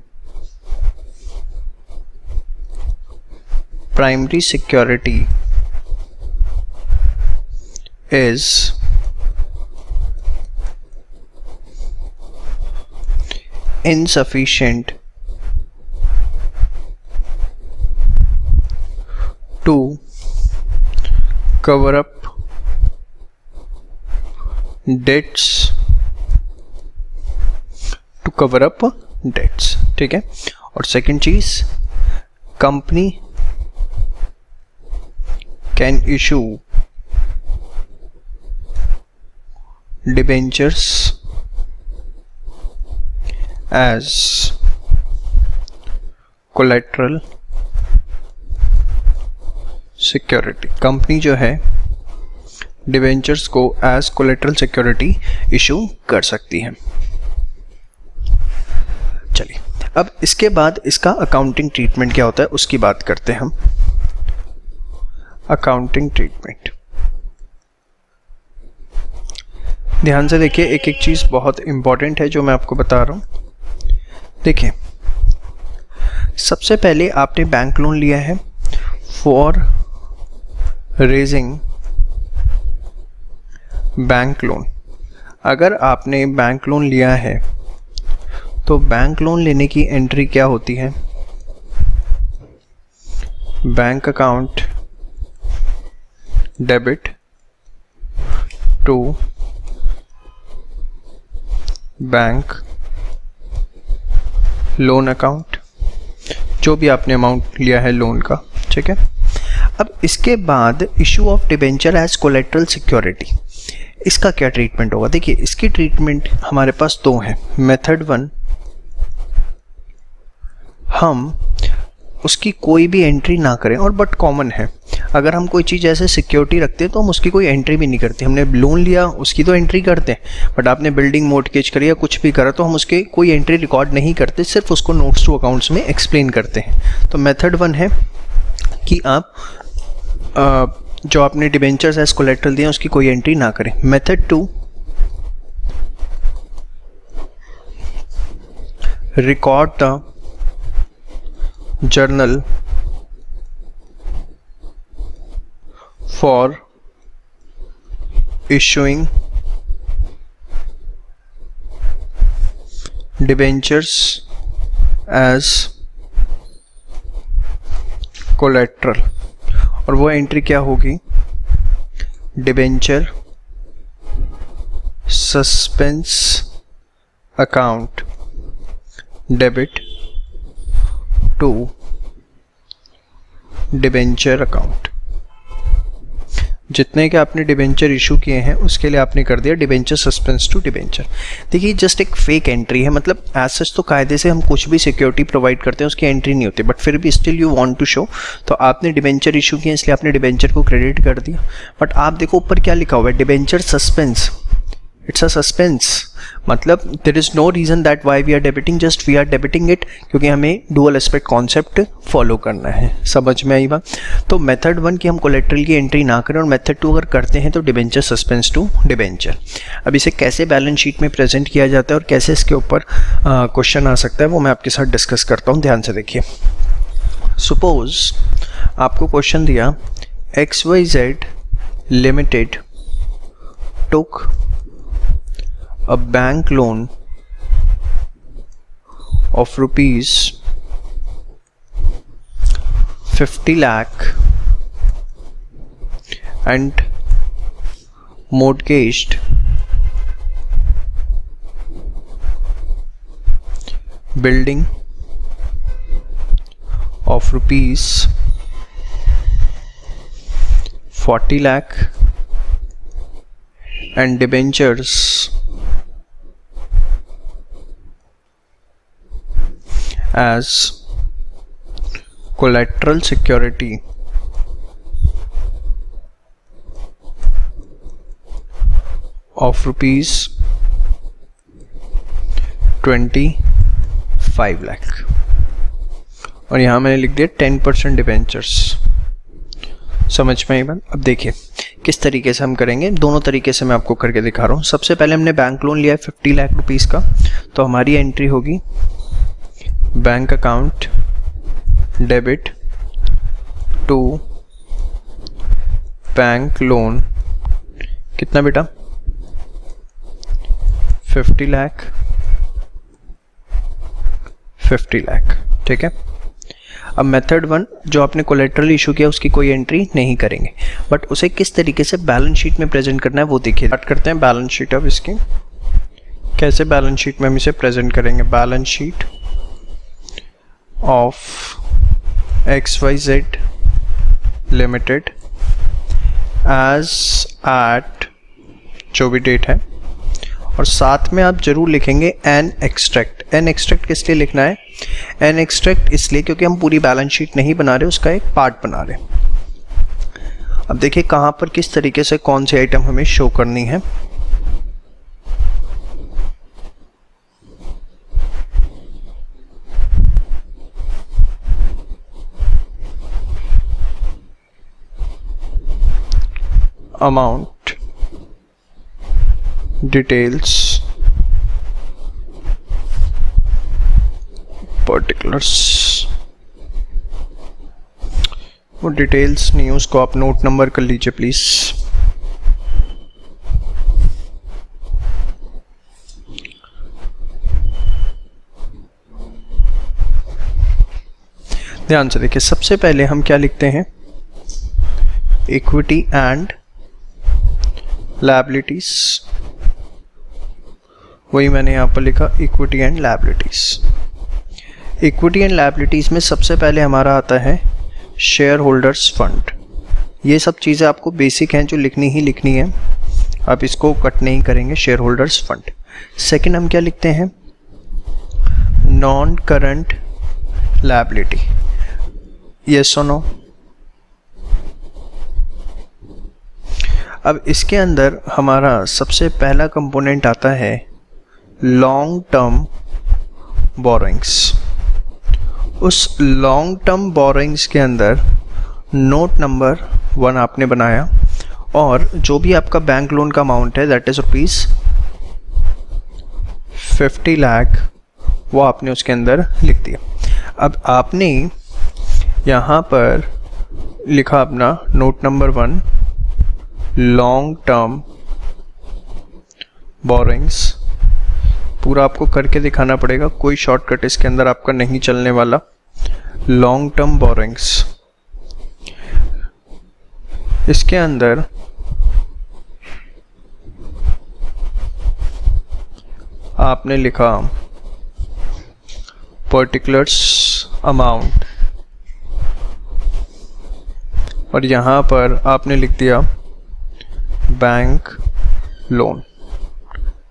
primary security is insufficient to cover up debts, ठीक है। और सेकंड चीज, company can issue debentures as collateral security। Company जो है debentures को as collateral security issue कर सकती है। चलिए, अब इसके बाद इसका अकाउंटिंग ट्रीटमेंट क्या होता है उसकी बात करते हैं हम। अकाउंटिंग ट्रीटमेंट, ध्यान से देखिए, एक एक चीज़ बहुत इम्पॉर्टेंट है जो मैं आपको बता रहा हूँ। देखिए, सबसे पहले आपने बैंक लोन लिया है फॉर रेजिंग बैंक लोन। अगर आपने बैंक लोन लिया है तो बैंक लोन लेने की एंट्री क्या होती है? Bank account debit to bank loan account, जो भी आपने अमाउंट लिया है लोन का, ठीक है। अब इसके बाद issue of debenture as collateral security, इसका क्या ट्रीटमेंट होगा? देखिए, इसकी ट्रीटमेंट हमारे पास दो है। मेथड 1, हम उसकी कोई भी एंट्री ना करें, और बट कॉमन है, अगर हम कोई चीज़ ऐसे सिक्योरिटी रखते हैं तो हम उसकी कोई एंट्री भी नहीं करते। हमने लोन लिया उसकी तो एंट्री करते हैं, बट आपने बिल्डिंग मॉर्टगेज करी या कुछ भी करा तो हम उसके कोई एंट्री रिकॉर्ड नहीं करते, सिर्फ उसको नोट्स टू अकाउंट्स में एक्सप्लेन करते हैं। तो मेथड 1 है कि आप जो आपने डिबेंचर्स एज कोलेट्रल दिए उसकी कोई एंट्री ना करें। Method 2, record the journal for issuing debentures as collateral, और वो एंट्री क्या होगी? Debenture suspense account debit to debenture account. जितने के आपने डिबेंचर इशू किए हैं उसके लिए आपने कर दिया डिबेंचर सस्पेंस टू डिबेंचर। देखिए, जस्ट एक फेक एंट्री है, मतलब एज सच तो कायदे से हम कुछ भी सिक्योरिटी प्रोवाइड करते हैं उसकी एंट्री नहीं होती, बट फिर भी still you want to show, तो आपने डिबेंचर इशू किया इसलिए आपने डिबेंचर को क्रेडिट कर दिया। बट आप देखो ऊपर क्या लिखा हुआ है, debenture suspense, it's a suspense, मतलब there is no reason that why we are debiting, just we are debiting it, क्योंकि हमें डुअल एस्पेक्ट कॉन्सेप्ट फॉलो करना है। समझ में आई बात? तो मेथड 1 की हम कोलेट्रल की एंट्री ना करें, और मेथड 2 अगर करते हैं तो डिबेंचर सस्पेंस टू डिबेंचर। अब इसे कैसे बैलेंस शीट में प्रेजेंट किया जाता है और कैसे इसके ऊपर क्वेश्चन आ सकता है वो मैं आपके साथ डिस्कस करता हूँ। ध्यान से देखिए, सपोज आपको क्वेश्चन दिया XYZ limited took a bank loan of rupees 50 lakh and mortgaged building of rupees 40 lakh and debentures as collateral security of rupees 25 lakh, और यहाँ मैंने लिख दिया 10% डिबेंचर्स। समझ में आई बात? अब देखिए किस तरीके से हम करेंगे, दोनों तरीके से मैं आपको करके दिखा रहा हूँ। सबसे पहले हमने बैंक लोन लिया है 50 लाख रुपीज़ का, तो हमारी एंट्री होगी bank account debit to bank loan, कितना बेटा? 50 लाख, 50 लाख, ठीक है। अब मेथड 1 जो आपने कोलेट्रल इशू किया उसकी कोई एंट्री नहीं करेंगे, बट उसे किस तरीके से बैलेंस शीट में प्रेजेंट करना है वो देखिए। स्टार्ट करते हैं बैलेंस शीट। अब इसकी कैसे बैलेंस शीट में हम इसे प्रेजेंट करेंगे? Balance sheet of XYZ limited as at जो भी डेट है, और साथ में आप जरूर लिखेंगे एन एक्सट्रैक्ट। एन एक्सट्रैक्ट किस लिए लिखना है? एन एक्सट्रैक्ट इसलिए क्योंकि हम पूरी बैलेंस शीट नहीं बना रहे, उसका एक पार्ट बना रहे। अब देखिए कहाँ पर किस तरीके से कौन सी आइटम हमें शो करनी है। अमाउंट डिटेल्स, पर्टिकुलर्स, वो डिटेल्स नहीं उसको आप नोट नंबर कर लीजिए प्लीज। ध्यान से देखिए, सबसे पहले हम क्या लिखते हैं, इक्विटी एंड लायबिलिटीज, वही मैंने यहां पर लिखा equity and liabilities. Equity and liabilities में सबसे पहले हमारा आता है शेयर होल्डर्स फंड। ये सब चीज़ें आपको बेसिक हैं जो लिखनी ही लिखनी है, आप इसको कट नहीं करेंगे। Share holders fund. सेकंड हम क्या लिखते हैं, नॉन करंट लायबिलिटी, यस और नो। अब इसके अंदर हमारा सबसे पहला कंपोनेंट आता है लॉन्ग टर्म बोरोइंग्स। उस लॉन्ग टर्म बोरोइंग्स के अंदर नोट नंबर 1 आपने बनाया और जो भी आपका बैंक लोन का अमाउंट है दैट इज ₹50 लाख, वो आपने उसके अंदर लिख दिया। अब आपने यहाँ पर लिखा अपना note number 1 long term borrowings. पूरा आपको करके दिखाना पड़ेगा, कोई शॉर्टकट इसके अंदर आपका नहीं चलने वाला। लॉन्ग टर्म बोरोइंग्स, इसके अंदर आपने लिखा पर्टिकुलर्स अमाउंट और यहां पर आपने लिख दिया बैंक लोन।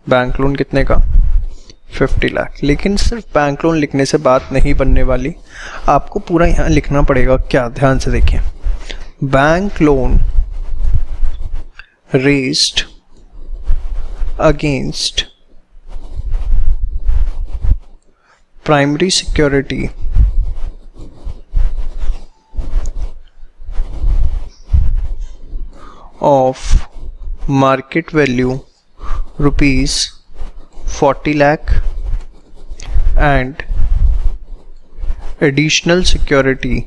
बैंक लोन कितने का, 50 लाख। लेकिन सिर्फ बैंक लोन लिखने से बात नहीं बनने वाली, आपको पूरा यहाँ लिखना पड़ेगा। क्या, ध्यान से देखिए, bank loan raised against primary security of market value ₹40 lakh and additional security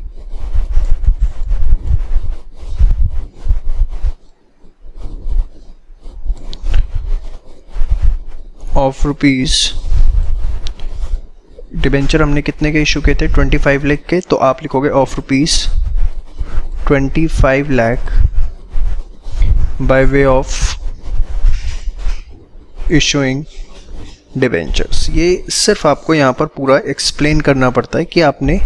of rupees, debenture हमने कितने के इशू किए थे, 25 लाख के, तो आप लिखोगे of ₹25 lakh by way of issuing debentures. ये सिर्फ आपको यहाँ पर पूरा एक्सप्लेन करना पड़ता है कि आपने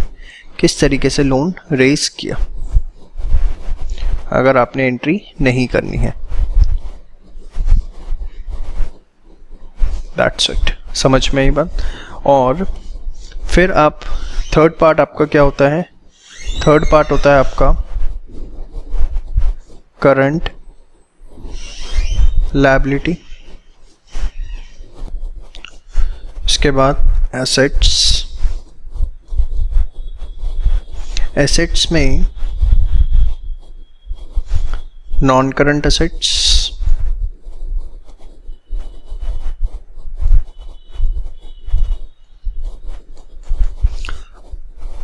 किस तरीके से लोन रेज किया, अगर आपने एंट्री नहीं करनी है। दैट्स इट, समझ में आई बात। और फिर आप थर्ड पार्ट आपका क्या होता है, थर्ड पार्ट होता है आपका करंट लायबिलिटी। इसके बाद एसेट्स, एसेट्स में नॉन करंट एसेट्स,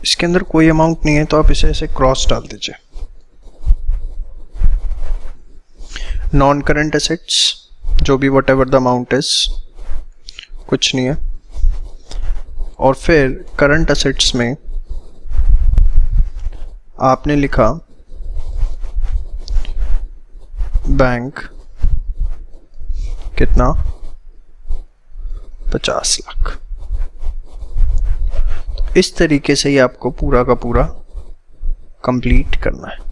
इसके अंदर कोई अमाउंट नहीं है तो आप इसे ऐसे क्रॉस डाल दीजिए। नॉन करंट एसेट्स जो भी what ever the amount is, कुछ नहीं है। और फिर करंट एसेट्स में आपने लिखा बैंक कितना, 50 लाख। इस तरीके से ही आपको पूरा का पूरा कंप्लीट करना है।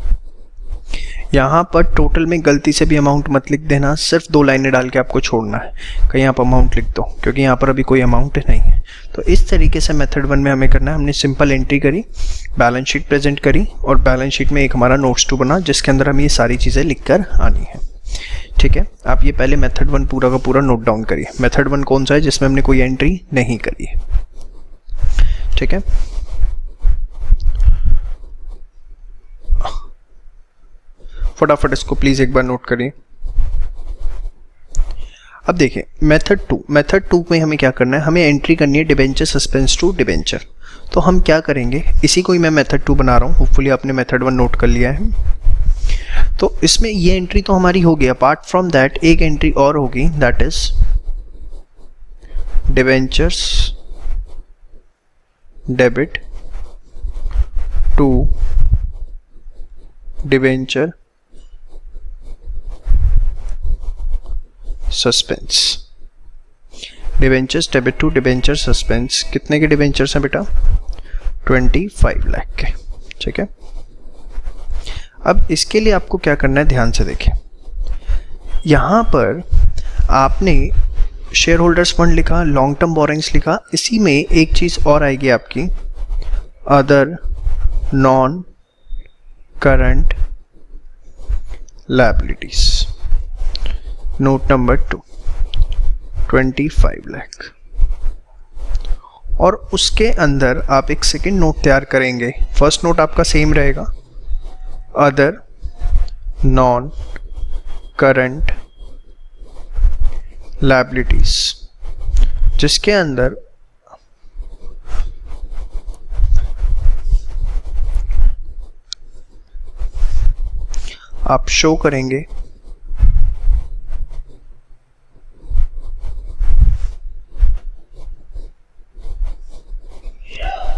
यहाँ पर टोटल में गलती से भी अमाउंट मत लिख देना, सिर्फ 2 लाइनें डाल के आपको छोड़ना है, कहीं आप अमाउंट लिख दो, क्योंकि यहाँ पर अभी कोई अमाउंट नहीं है। तो इस तरीके से मेथड 1 में हमें करना है। हमने सिंपल एंट्री करी, बैलेंस शीट प्रेजेंट करी और बैलेंस शीट में एक हमारा नोट्स 2 बना जिसके अंदर हमें ये सारी चीज़ें लिख कर आनी है। ठीक है, आप ये पहले मेथड 1 पूरा का पूरा नोट डाउन करिए। मेथड 1 कौन सा है, जिसमें हमने कोई एंट्री नहीं करी है। ठीक है, फटाफट इसको प्लीज एक बार नोट करिए। अब देखिए मेथड टू में हमें क्या करना है, हमें एंट्री करनी है डिबेंचर सस्पेंस टू डिबेंचर। तो हम क्या करेंगे, इसी को ही मैं मेथड 2 बना रहा हूँ, होपफुली आपने मेथड 1 नोट कर लिया है। तो इसमें ये एंट्री तो हमारी हो गई। अपार्ट फ्रॉम दैट एक एंट्री और होगी, that is debentures debit to debenture suspense. Debentures debit to debenture suspense, कितने के डिबेंचर्स हैं बेटा, 25 लाख के, ठीक है। अब इसके लिए आपको क्या करना है, ध्यान से देखें, यहां पर आपने शेयर होल्डर्स फंड लिखा, लॉन्ग टर्म बोरिंग्स लिखा, इसी में एक चीज और आएगी आपकी, other non current liabilities, note number 2, 25 lakh. और उसके अंदर आप एक सेकेंड नोट तैयार करेंगे। फर्स्ट नोट आपका सेम रहेगा, अदर नॉन करंट लायबिलिटीज, जिसके अंदर आप शो करेंगे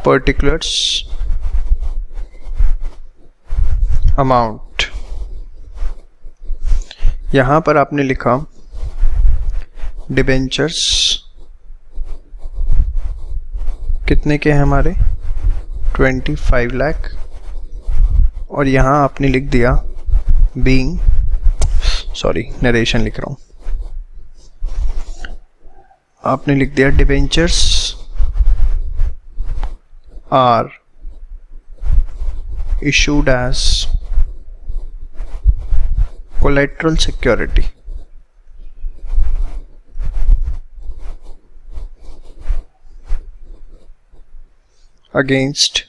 पर्टिकुलर्स अमाउंट। यहां पर आपने लिखा डिबेंचर्स कितने के हैं हमारे, 25 लाख, और यहां आपने लिख दिया बीइंग, सॉरी नरेशन लिख रहा हूं, आपने लिख दिया debentures are issued as collateral security against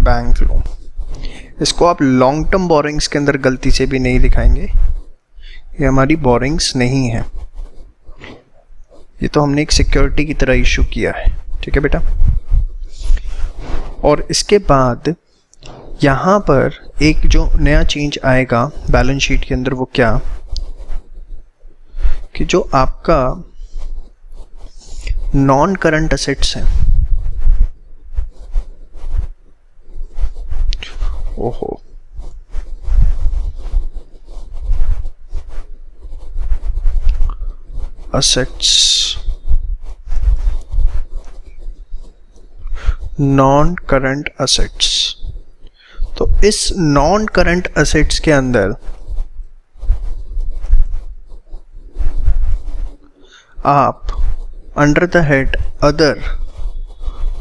bank loan. इसको आप लॉन्ग टर्म बोरिंग्स के अंदर गलती से भी नहीं दिखाएंगे, ये हमारी बोरिंग्स नहीं है, ये तो हमने एक सिक्योरिटी की तरह इशू किया है, ठीक है बेटा। और इसके बाद यहां पर एक जो नया चेंज आएगा बैलेंस शीट के अंदर, वो क्या, कि जो आपका नॉन करंट एसेट्स हैं, ओहो, असेट्स नॉन करंट असेट्स, तो इस नॉन करंट असेट्स के अंदर आप under the head other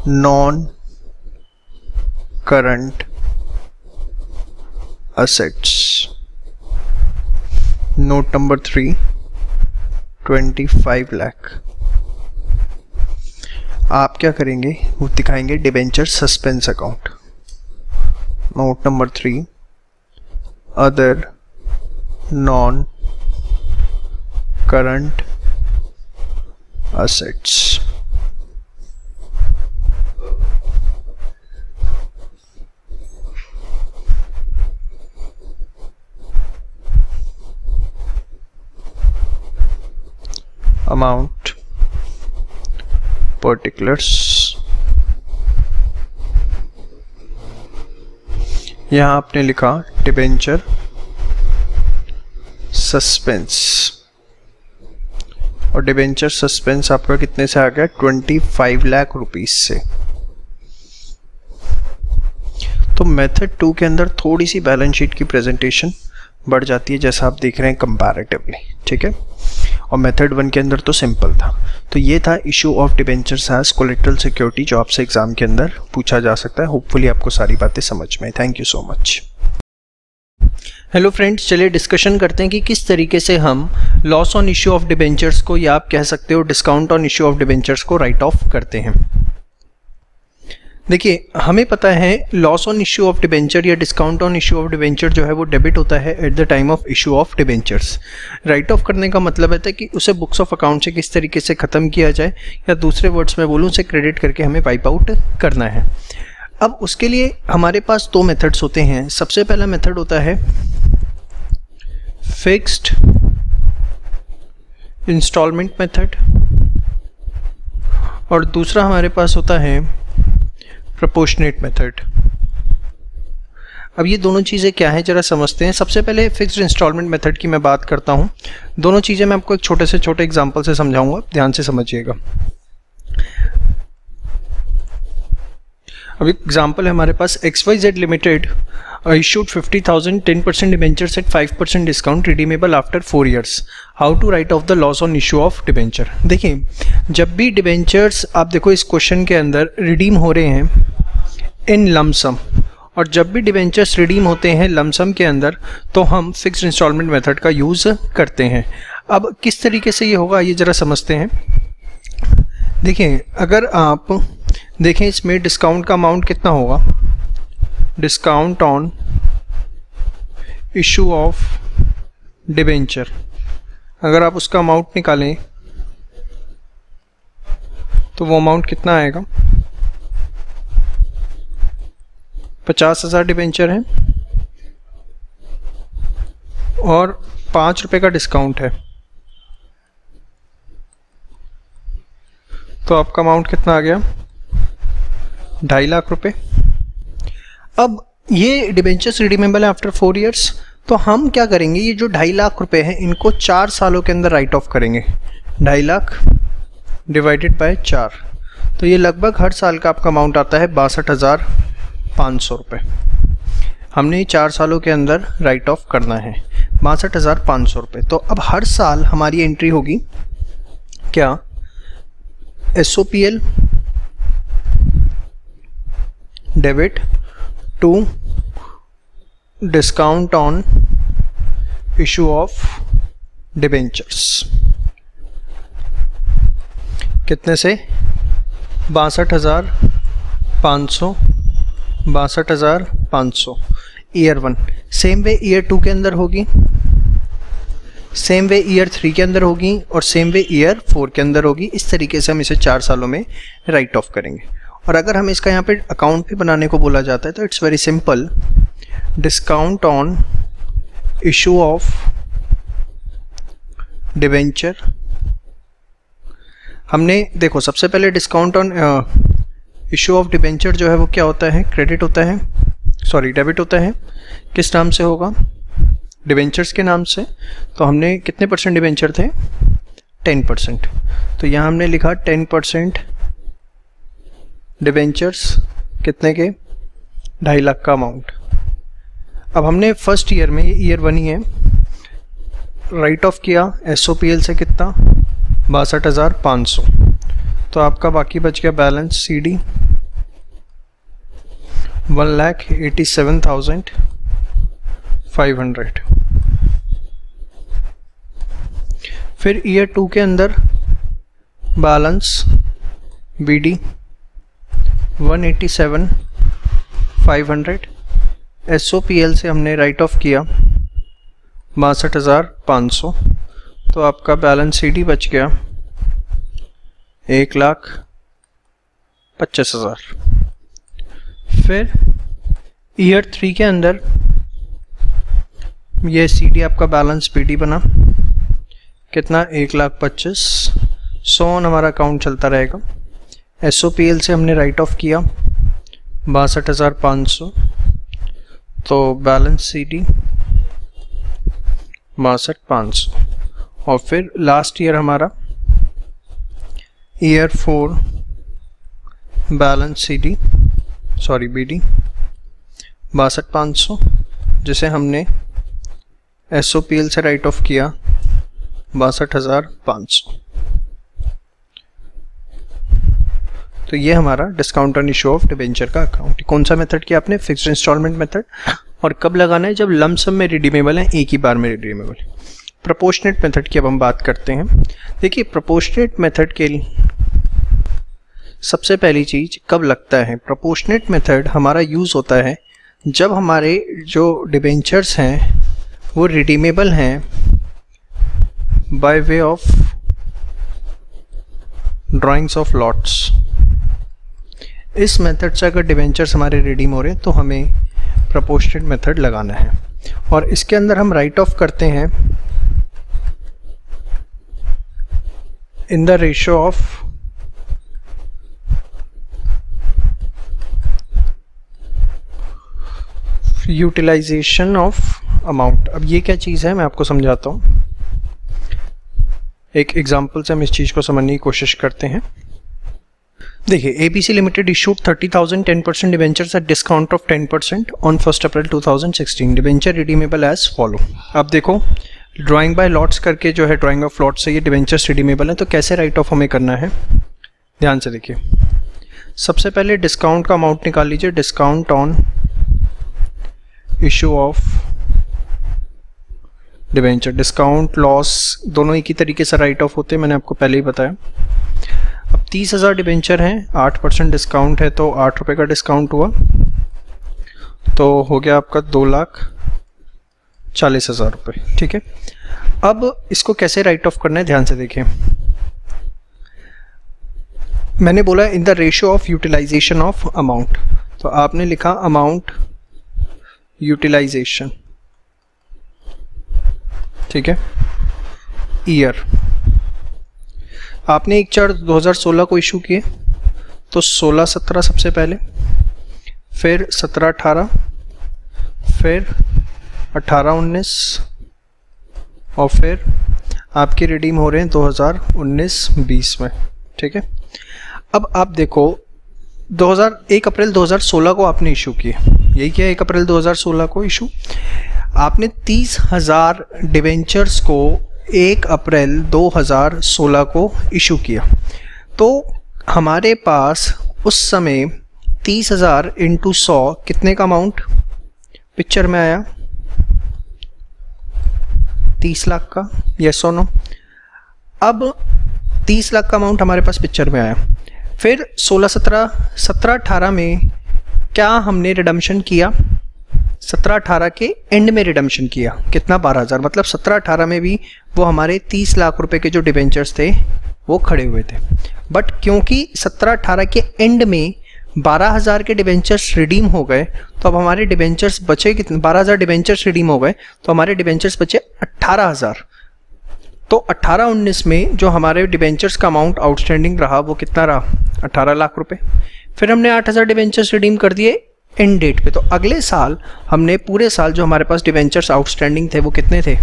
non current assets, note number 3, 25 lakh, आप क्या करेंगे, वो दिखाएंगे debenture suspense account, note number 3, other non current assets. Amount particulars, यहां आपने लिखा डिबेंचर सस्पेंस, और डिबेंचर सस्पेंस आपका कितने से आ गया, 25 लाख रुपीस से। तो मेथड 2 के अंदर थोड़ी सी बैलेंस शीट की प्रेजेंटेशन बढ़ जाती है, जैसा आप देख रहे हैं कंपैरेटिवली, ठीक है। और मेथड 1 के अंदर तो सिंपल था। तो ये था issue of debentures as collateral security, जो आपसे एग्जाम के अंदर पूछा जा सकता है। होपफुली आपको सारी बातें समझ में। Thank you so much. Hello friends, चलिए डिस्कशन करते हैं कि किस तरीके से हम loss on issue of debentures को, या आप कह सकते हो discount on issue of debentures को राइट ऑफ करते हैं। देखिए हमें पता है loss on issue of debenture या discount on issue of debenture जो है वो डेबिट होता है at the time of issue of debentures. Write of करने का मतलब है कि उसे बुक्स ऑफ अकाउंट से किस तरीके से ख़त्म किया जाए, या दूसरे वर्ड्स में बोलूँ उसे क्रेडिट करके हमें वाइप आउट करना है। अब उसके लिए हमारे पास दो मेथड्स होते हैं। सबसे पहला मेथड होता है फिक्स्ड इंस्टॉलमेंट मेथड और दूसरा हमारे पास होता है प्रोपोर्शनेट मेथड। अब ये दोनों चीज़ें क्या हैं जरा समझते हैं। सबसे पहले फिक्स्ड इंस्टॉलमेंट मेथड की मैं बात करता हूँ। दोनों चीज़ें मैं आपको एक छोटे से छोटे एग्जांपल से समझाऊंगा, ध्यान से समझिएगा। अब एग्जांपल है हमारे पास XYZ limited issued 50,000 10% debentures at 5% discount redeemable after 4 years. How to write off the loss on issue of debenture? देखिए जब भी डिबेंचर्स आप देखो इस क्वेश्चन के अंदर रिडीम हो रहे हैं इन लमसम, और जब भी डिबेंचर्स रिडीम होते हैं लमसम के अंदर तो हम फिक्स्ड इंस्टॉलमेंट मेथड का यूज़ करते हैं। अब किस तरीके से ये होगा ये ज़रा समझते हैं। देखिए अगर आप देखें इसमें डिस्काउंट का अमाउंट कितना होगा, discount on issue of debenture, अगर आप उसका अमाउंट निकालें तो वो अमाउंट कितना आएगा, 50,000 डिबेंचर है और 5 रुपये का डिस्काउंट है, तो आपका अमाउंट कितना आ गया, 2.5 लाख रुपए। अब ये डिबेंचर्स रिडीमेबल है आफ्टर 4 इयर्स, तो हम क्या करेंगे, ये जो 2.5 लाख रुपए हैं इनको 4 सालों के अंदर राइट ऑफ करेंगे। 2.5 लाख डिवाइडेड बाय 4, तो ये लगभग हर साल का आपका अमाउंट आता है 62,500 रुपये। हमने 4 सालों के अंदर राइट ऑफ करना है 62,500 रुपये। तो अब हर साल हमारी एंट्री होगी क्या, SOPL debit to discount on issue of debentures, कितने से 62,500 62,500 ईयर 1। सेम वे ईयर 2 के अंदर होगी, सेम वे ईयर 3 के अंदर होगी और सेम वे ईयर 4 के अंदर होगी। इस तरीके से हम इसे 4 सालों में राइट ऑफ करेंगे। और अगर हमें इसका यहाँ पे अकाउंट भी बनाने को बोला जाता है तो it's very simple, discount on issue of debenture. हमने देखो सबसे पहले discount on issue of debenture जो है वो क्या होता है, क्रेडिट होता है, सॉरी डेबिट होता है। किस नाम से होगा, डिबेंचर्स के नाम से। तो हमने कितने परसेंट डिबेंचर थे, 10%, तो यहाँ हमने लिखा 10% डिबेंचर्स, कितने के, 2.5 लाख का अमाउंट। अब हमने फर्स्ट ईयर में, ये ईयर 1 ही है, राइट ऑफ किया SOPL से कितना, 62,500, तो आपका बाकी बच गया बैलेंस CD 1,87,500। फिर ईयर 2 के अंदर बैलेंस BD 187,500, SOPL से हमने राइट ऑफ किया 62,500, तो आपका बैलेंस CD बच गया 1,25,000। फिर ईयर 3 के अंदर ये CD आपका बैलेंस BD बना कितना, 1,25,000। सोन हमारा अकाउंट चलता रहेगा। SOPL से हमने राइट ऑफ किया 62,500, तो बैलेंस CD 62,500। और फिर लास्ट ईयर हमारा ईयर 4 बैलेंस BD 62,500, जिसे हमने SOPL से राइट ऑफ किया 62,500। तो ये हमारा discount on issue of debenture का अकाउंट। कौन सा मेथड किया आपने, फिक्स्ड इंस्टॉलमेंट मेथड। और कब लगाना है, जब लमसम में रिडीमेबल है, एक ही बार में रिडीमेबल है। प्रोपोर्शनेट मेथड की अब हम बात करते हैं। देखिए प्रोपोर्शनेट मेथड के लिए सबसे पहली चीज कब लगता है, प्रोपोर्शनेट मेथड हमारा यूज होता है जब हमारे जो डिबेंचर्स हैं वो रिडीमेबल हैं by way of drawings of lots. इस मेथड से अगर डिबेंचर्स हमारे रिडीम हो रहे हैं तो हमें प्रोपोर्शनेट मेथड लगाना है, और इसके अंदर हम राइट ऑफ करते हैं in the ratio of utilisation of amount. अब ये क्या चीज़ है मैं आपको समझाता हूँ, एक एग्जांपल से हम इस चीज़ को समझने की कोशिश करते हैं। देखिए, ABC limited issued 30,000 10% debentures at discount of 10% on 1 April 2016। Debenture redeemable as follow. अब देखो, ड्राइंग बाय लॉट्स करके जो है ड्राइंग ऑफ लॉट्स से ये डिबेंचर्स रिडीमेबल है, तो कैसे राइट ऑफ हमें करना है, ध्यान से देखिए। सबसे पहले डिस्काउंट का अमाउंट निकाल लीजिए, discount on issue of debenture. Discount loss दोनों एक ही तरीके से राइट ऑफ होते हैं, मैंने आपको पहले ही बताया। अब 30,000 डिबेंचर हैं, 8% डिस्काउंट है तो 8 रुपये का डिस्काउंट हुआ, तो हो गया आपका 2,40,000 रुपये। ठीक है, अब इसको कैसे राइट ऑफ करना है ध्यान से देखिए। मैंने बोला in the ratio of utilisation of amount, तो आपने लिखा अमाउंट यूटिलाइजेशन, ठीक है, ईयर। आपने 1/4/2016 को इशू किए तो 16-17 सबसे पहले, फिर 17-18, फिर 18-19, और फिर आपके रिडीम हो रहे हैं 2019-20 में। ठीक है, अब आप देखो 1 अप्रैल 2016 को आपने इशू किए, यही क्या 1 अप्रैल 2016 को इशू आपने 30,000 डिबेंचर्स को 1 अप्रैल 2016 को इशू किया, तो हमारे पास उस समय 30,000 इंटू 100 कितने का अमाउंट पिक्चर में आया, 30 लाख का, यस और नो। अब 30 लाख का अमाउंट हमारे पास पिक्चर में आया, फिर 16-17, 17-18 में क्या हमने रिडम्पशन किया, 17-18 के एंड में रिडम्पशन किया, कितना 12,000, मतलब 17-18 में भी वो हमारे 30 लाख रुपए के जो डिबेंचर्स थे वो खड़े हुए थे। बट क्योंकि 17-18 के एंड में 12,000 के डिबेंचर्स रिडीम हो गए, तो अब हमारे डिबेंचर्स बचे कितने, 12,000 डिबेंचर्स रिडीम हो गए तो हमारे डिबेंचर्स बचे 18,000। तो 18-19 में जो हमारे डिबेंचर्स का अमाउंट आउटस्टैंडिंग रहा वो कितना रहा, 18 लाख रुपए। फिर हमने 8,000 डिबेंचर्स रिडीम कर दिए एंड डेट पे, तो अगले साल हमने पूरे साल जो हमारे पास डिबेंचर्स आउटस्टैंडिंग थे वो कितने थे,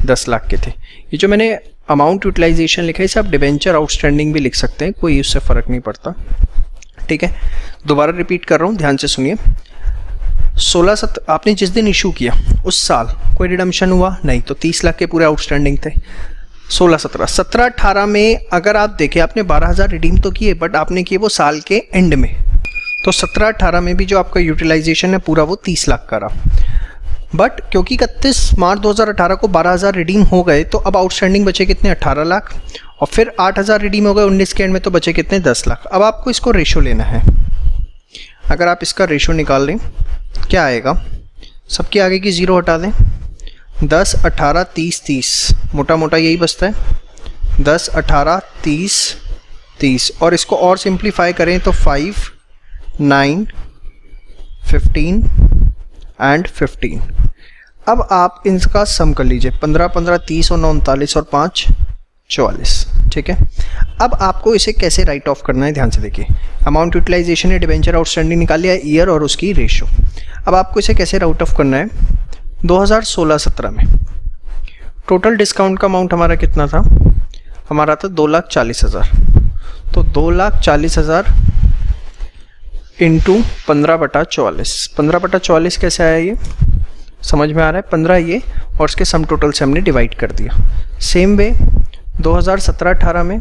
10 लाख के थे। ये जो मैंने अमाउंट यूटिलाइजेशन लिखा है इसे आप डिबेंचर आउटस्टैंडिंग भी लिख सकते हैं, कोई उससे फ़र्क नहीं पड़ता। ठीक है, दोबारा रिपीट कर रहा हूँ, ध्यान से सुनिए। 16-17 आपने जिस दिन इशू किया उस साल कोई रिडम्पशन हुआ नहीं, तो 30 लाख के पूरे आउटस्टैंडिंग थे। 16-17, 17-18 में अगर आप देखें आपने 12,000 रिडीम तो किए, बट आपने किए वो साल के एंड में, तो 17-18 में भी जो आपका यूटिलाइजेशन है पूरा वो 30 लाख का रहा। बट क्योंकि 31 मार्च 2018 को 12,000 रिडीम हो गए, तो अब आउटस्टैंडिंग बचे कितने, 18 लाख, और फिर 8,000 रिडीम हो गए 19 के एंड में, तो बचे कितने, 10 लाख। अब आपको इसको रेशो लेना है, अगर आप इसका रेशो निकाल लें क्या आएगा, सबके आगे की 0 हटा दें, 10, 18, 30, 30, मोटा मोटा यही बचता है, 10, 18, 30, 30, और इसको और सिंप्लीफाई करें तो 5, 9, 15 एंड 15। अब आप इनका सम कर लीजिए, 15, 15, 30 और 9, 39 और 5, 44। ठीक है, अब आपको इसे कैसे राइट ऑफ करना है ध्यान से देखिए। अमाउंट यूटिलाइजेशन है, डिबेंचर आउटस्टैंडिंग निकाल लिया, ईयर और उसकी रेशो। अब आपको इसे कैसे राइट ऑफ करना है, 2016-17 में टोटल डिस्काउंट का अमाउंट हमारा कितना था, हमारा था 2,40,000, तो 2,40,000 इंटू 15/44। 15/44 कैसे आया, ये समझ में आ रहा है, 15 ये और उसके सम टोटल से हमने डिवाइड कर दिया। सेम वे 2017-18 में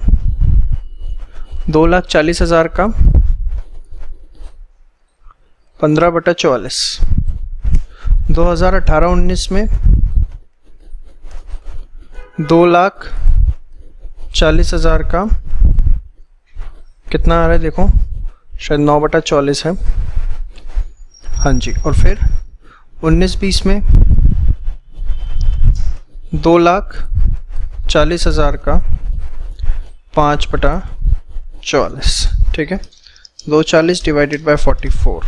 2,40,000 का 15/44, 2018-19 में 2,40,000 का कितना आ रहा है देखो, शायद 9/44 है। हाँ जी, और फिर 19-20 में 2,40,000 का 5/44, ठीक है। 240 डिवाइडेड बाय 44।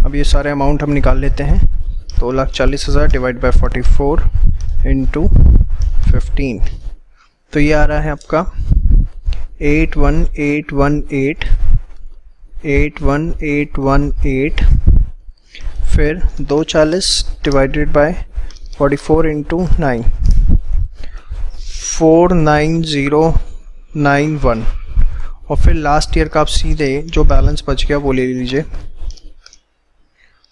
अब ये सारे अमाउंट हम निकाल लेते हैं। 2,40,000 डिवाइड बाय 44 इंटू 15, तो ये आ रहा है आपका 81,818 फिर 240 डिवाइडेड बाय 44 इंटू 9, 49091, और फिर लास्ट ईयर का आप सीधे जो बैलेंस बच गया वो ले लीजिए,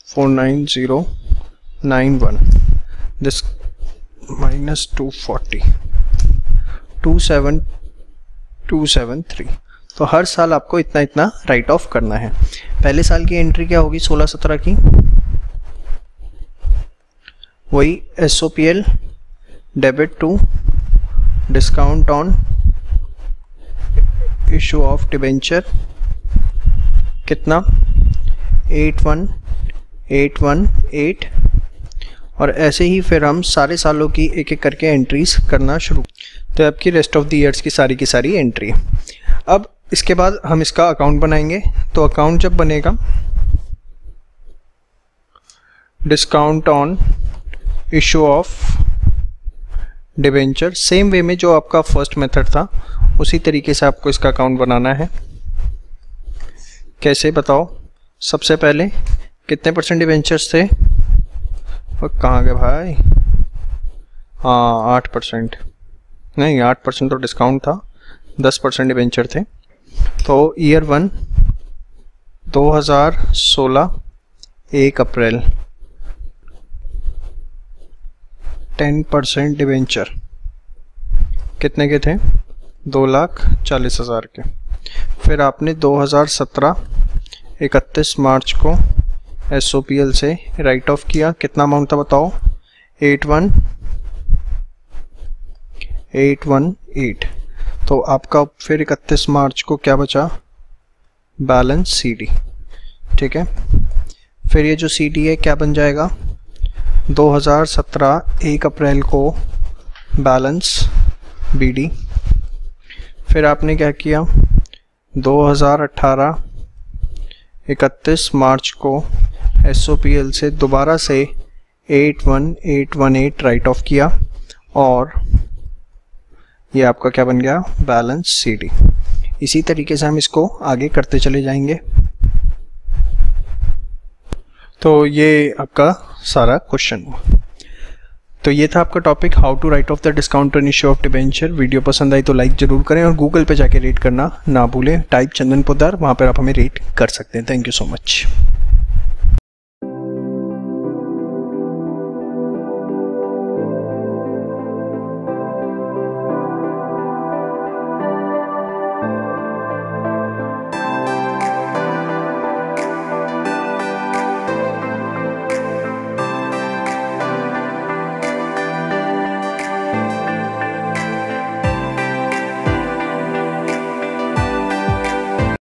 49091, दिस माइनस 240, 27273। तो हर साल आपको इतना इतना राइट ऑफ करना है। पहले साल की एंट्री क्या होगी 16-17 की, वही SOPL debit to discount on issue of debenture, कितना 81,818, और ऐसे ही फिर हम सारे सालों की एक एक करके एंट्रीज करना शुरू। तो आपकी रेस्ट ऑफ द ईयर्स की सारी एंट्री। अब इसके बाद हम इसका अकाउंट बनाएंगे। तो अकाउंट जब बनेगा, discount on issue of debenture, same way में जो आपका फर्स्ट मेथड था उसी तरीके से आपको इसका अकाउंट बनाना है। कैसे बताओ? सबसे पहले कितने % डिबेंचर्स थे, और कहाँ गए भाई? हाँ 8%, नहीं 8% तो डिस्काउंट था, 10% डिबेंचर थे। तो ईयर 1 2016 1 अप्रैल 10% डिबेंचर कितने के थे? 2,40,000 के। फिर आपने 2017 31 मार्च को SOPL से राइट ऑफ किया, कितना अमाउंट था बताओ? 81,818। तो आपका फिर 31 मार्च को क्या बचा? बैलेंस CD, ठीक है। फिर ये जो CD है क्या बन जाएगा? 2017 1 अप्रैल को बैलेंस BD। फिर आपने क्या किया? 2018 31 मार्च को SOPL से दोबारा से 81,818 राइट ऑफ किया, और ये आपका क्या बन गया? Balance CD। इसी तरीके से हम इसको आगे करते चले जाएंगे। तो ये आपका सारा क्वेश्चन हुआ। तो ये था आपका topic, how to write off the discount on issue of debenture. Video पसंद आई तो लाइक जरूर करें, और गूगल पे जाके रेट करना ना भूलें। टाइप चंदन पोद्दार, वहाँ पर आप हमें रेट कर सकते हैं। Thank you so much.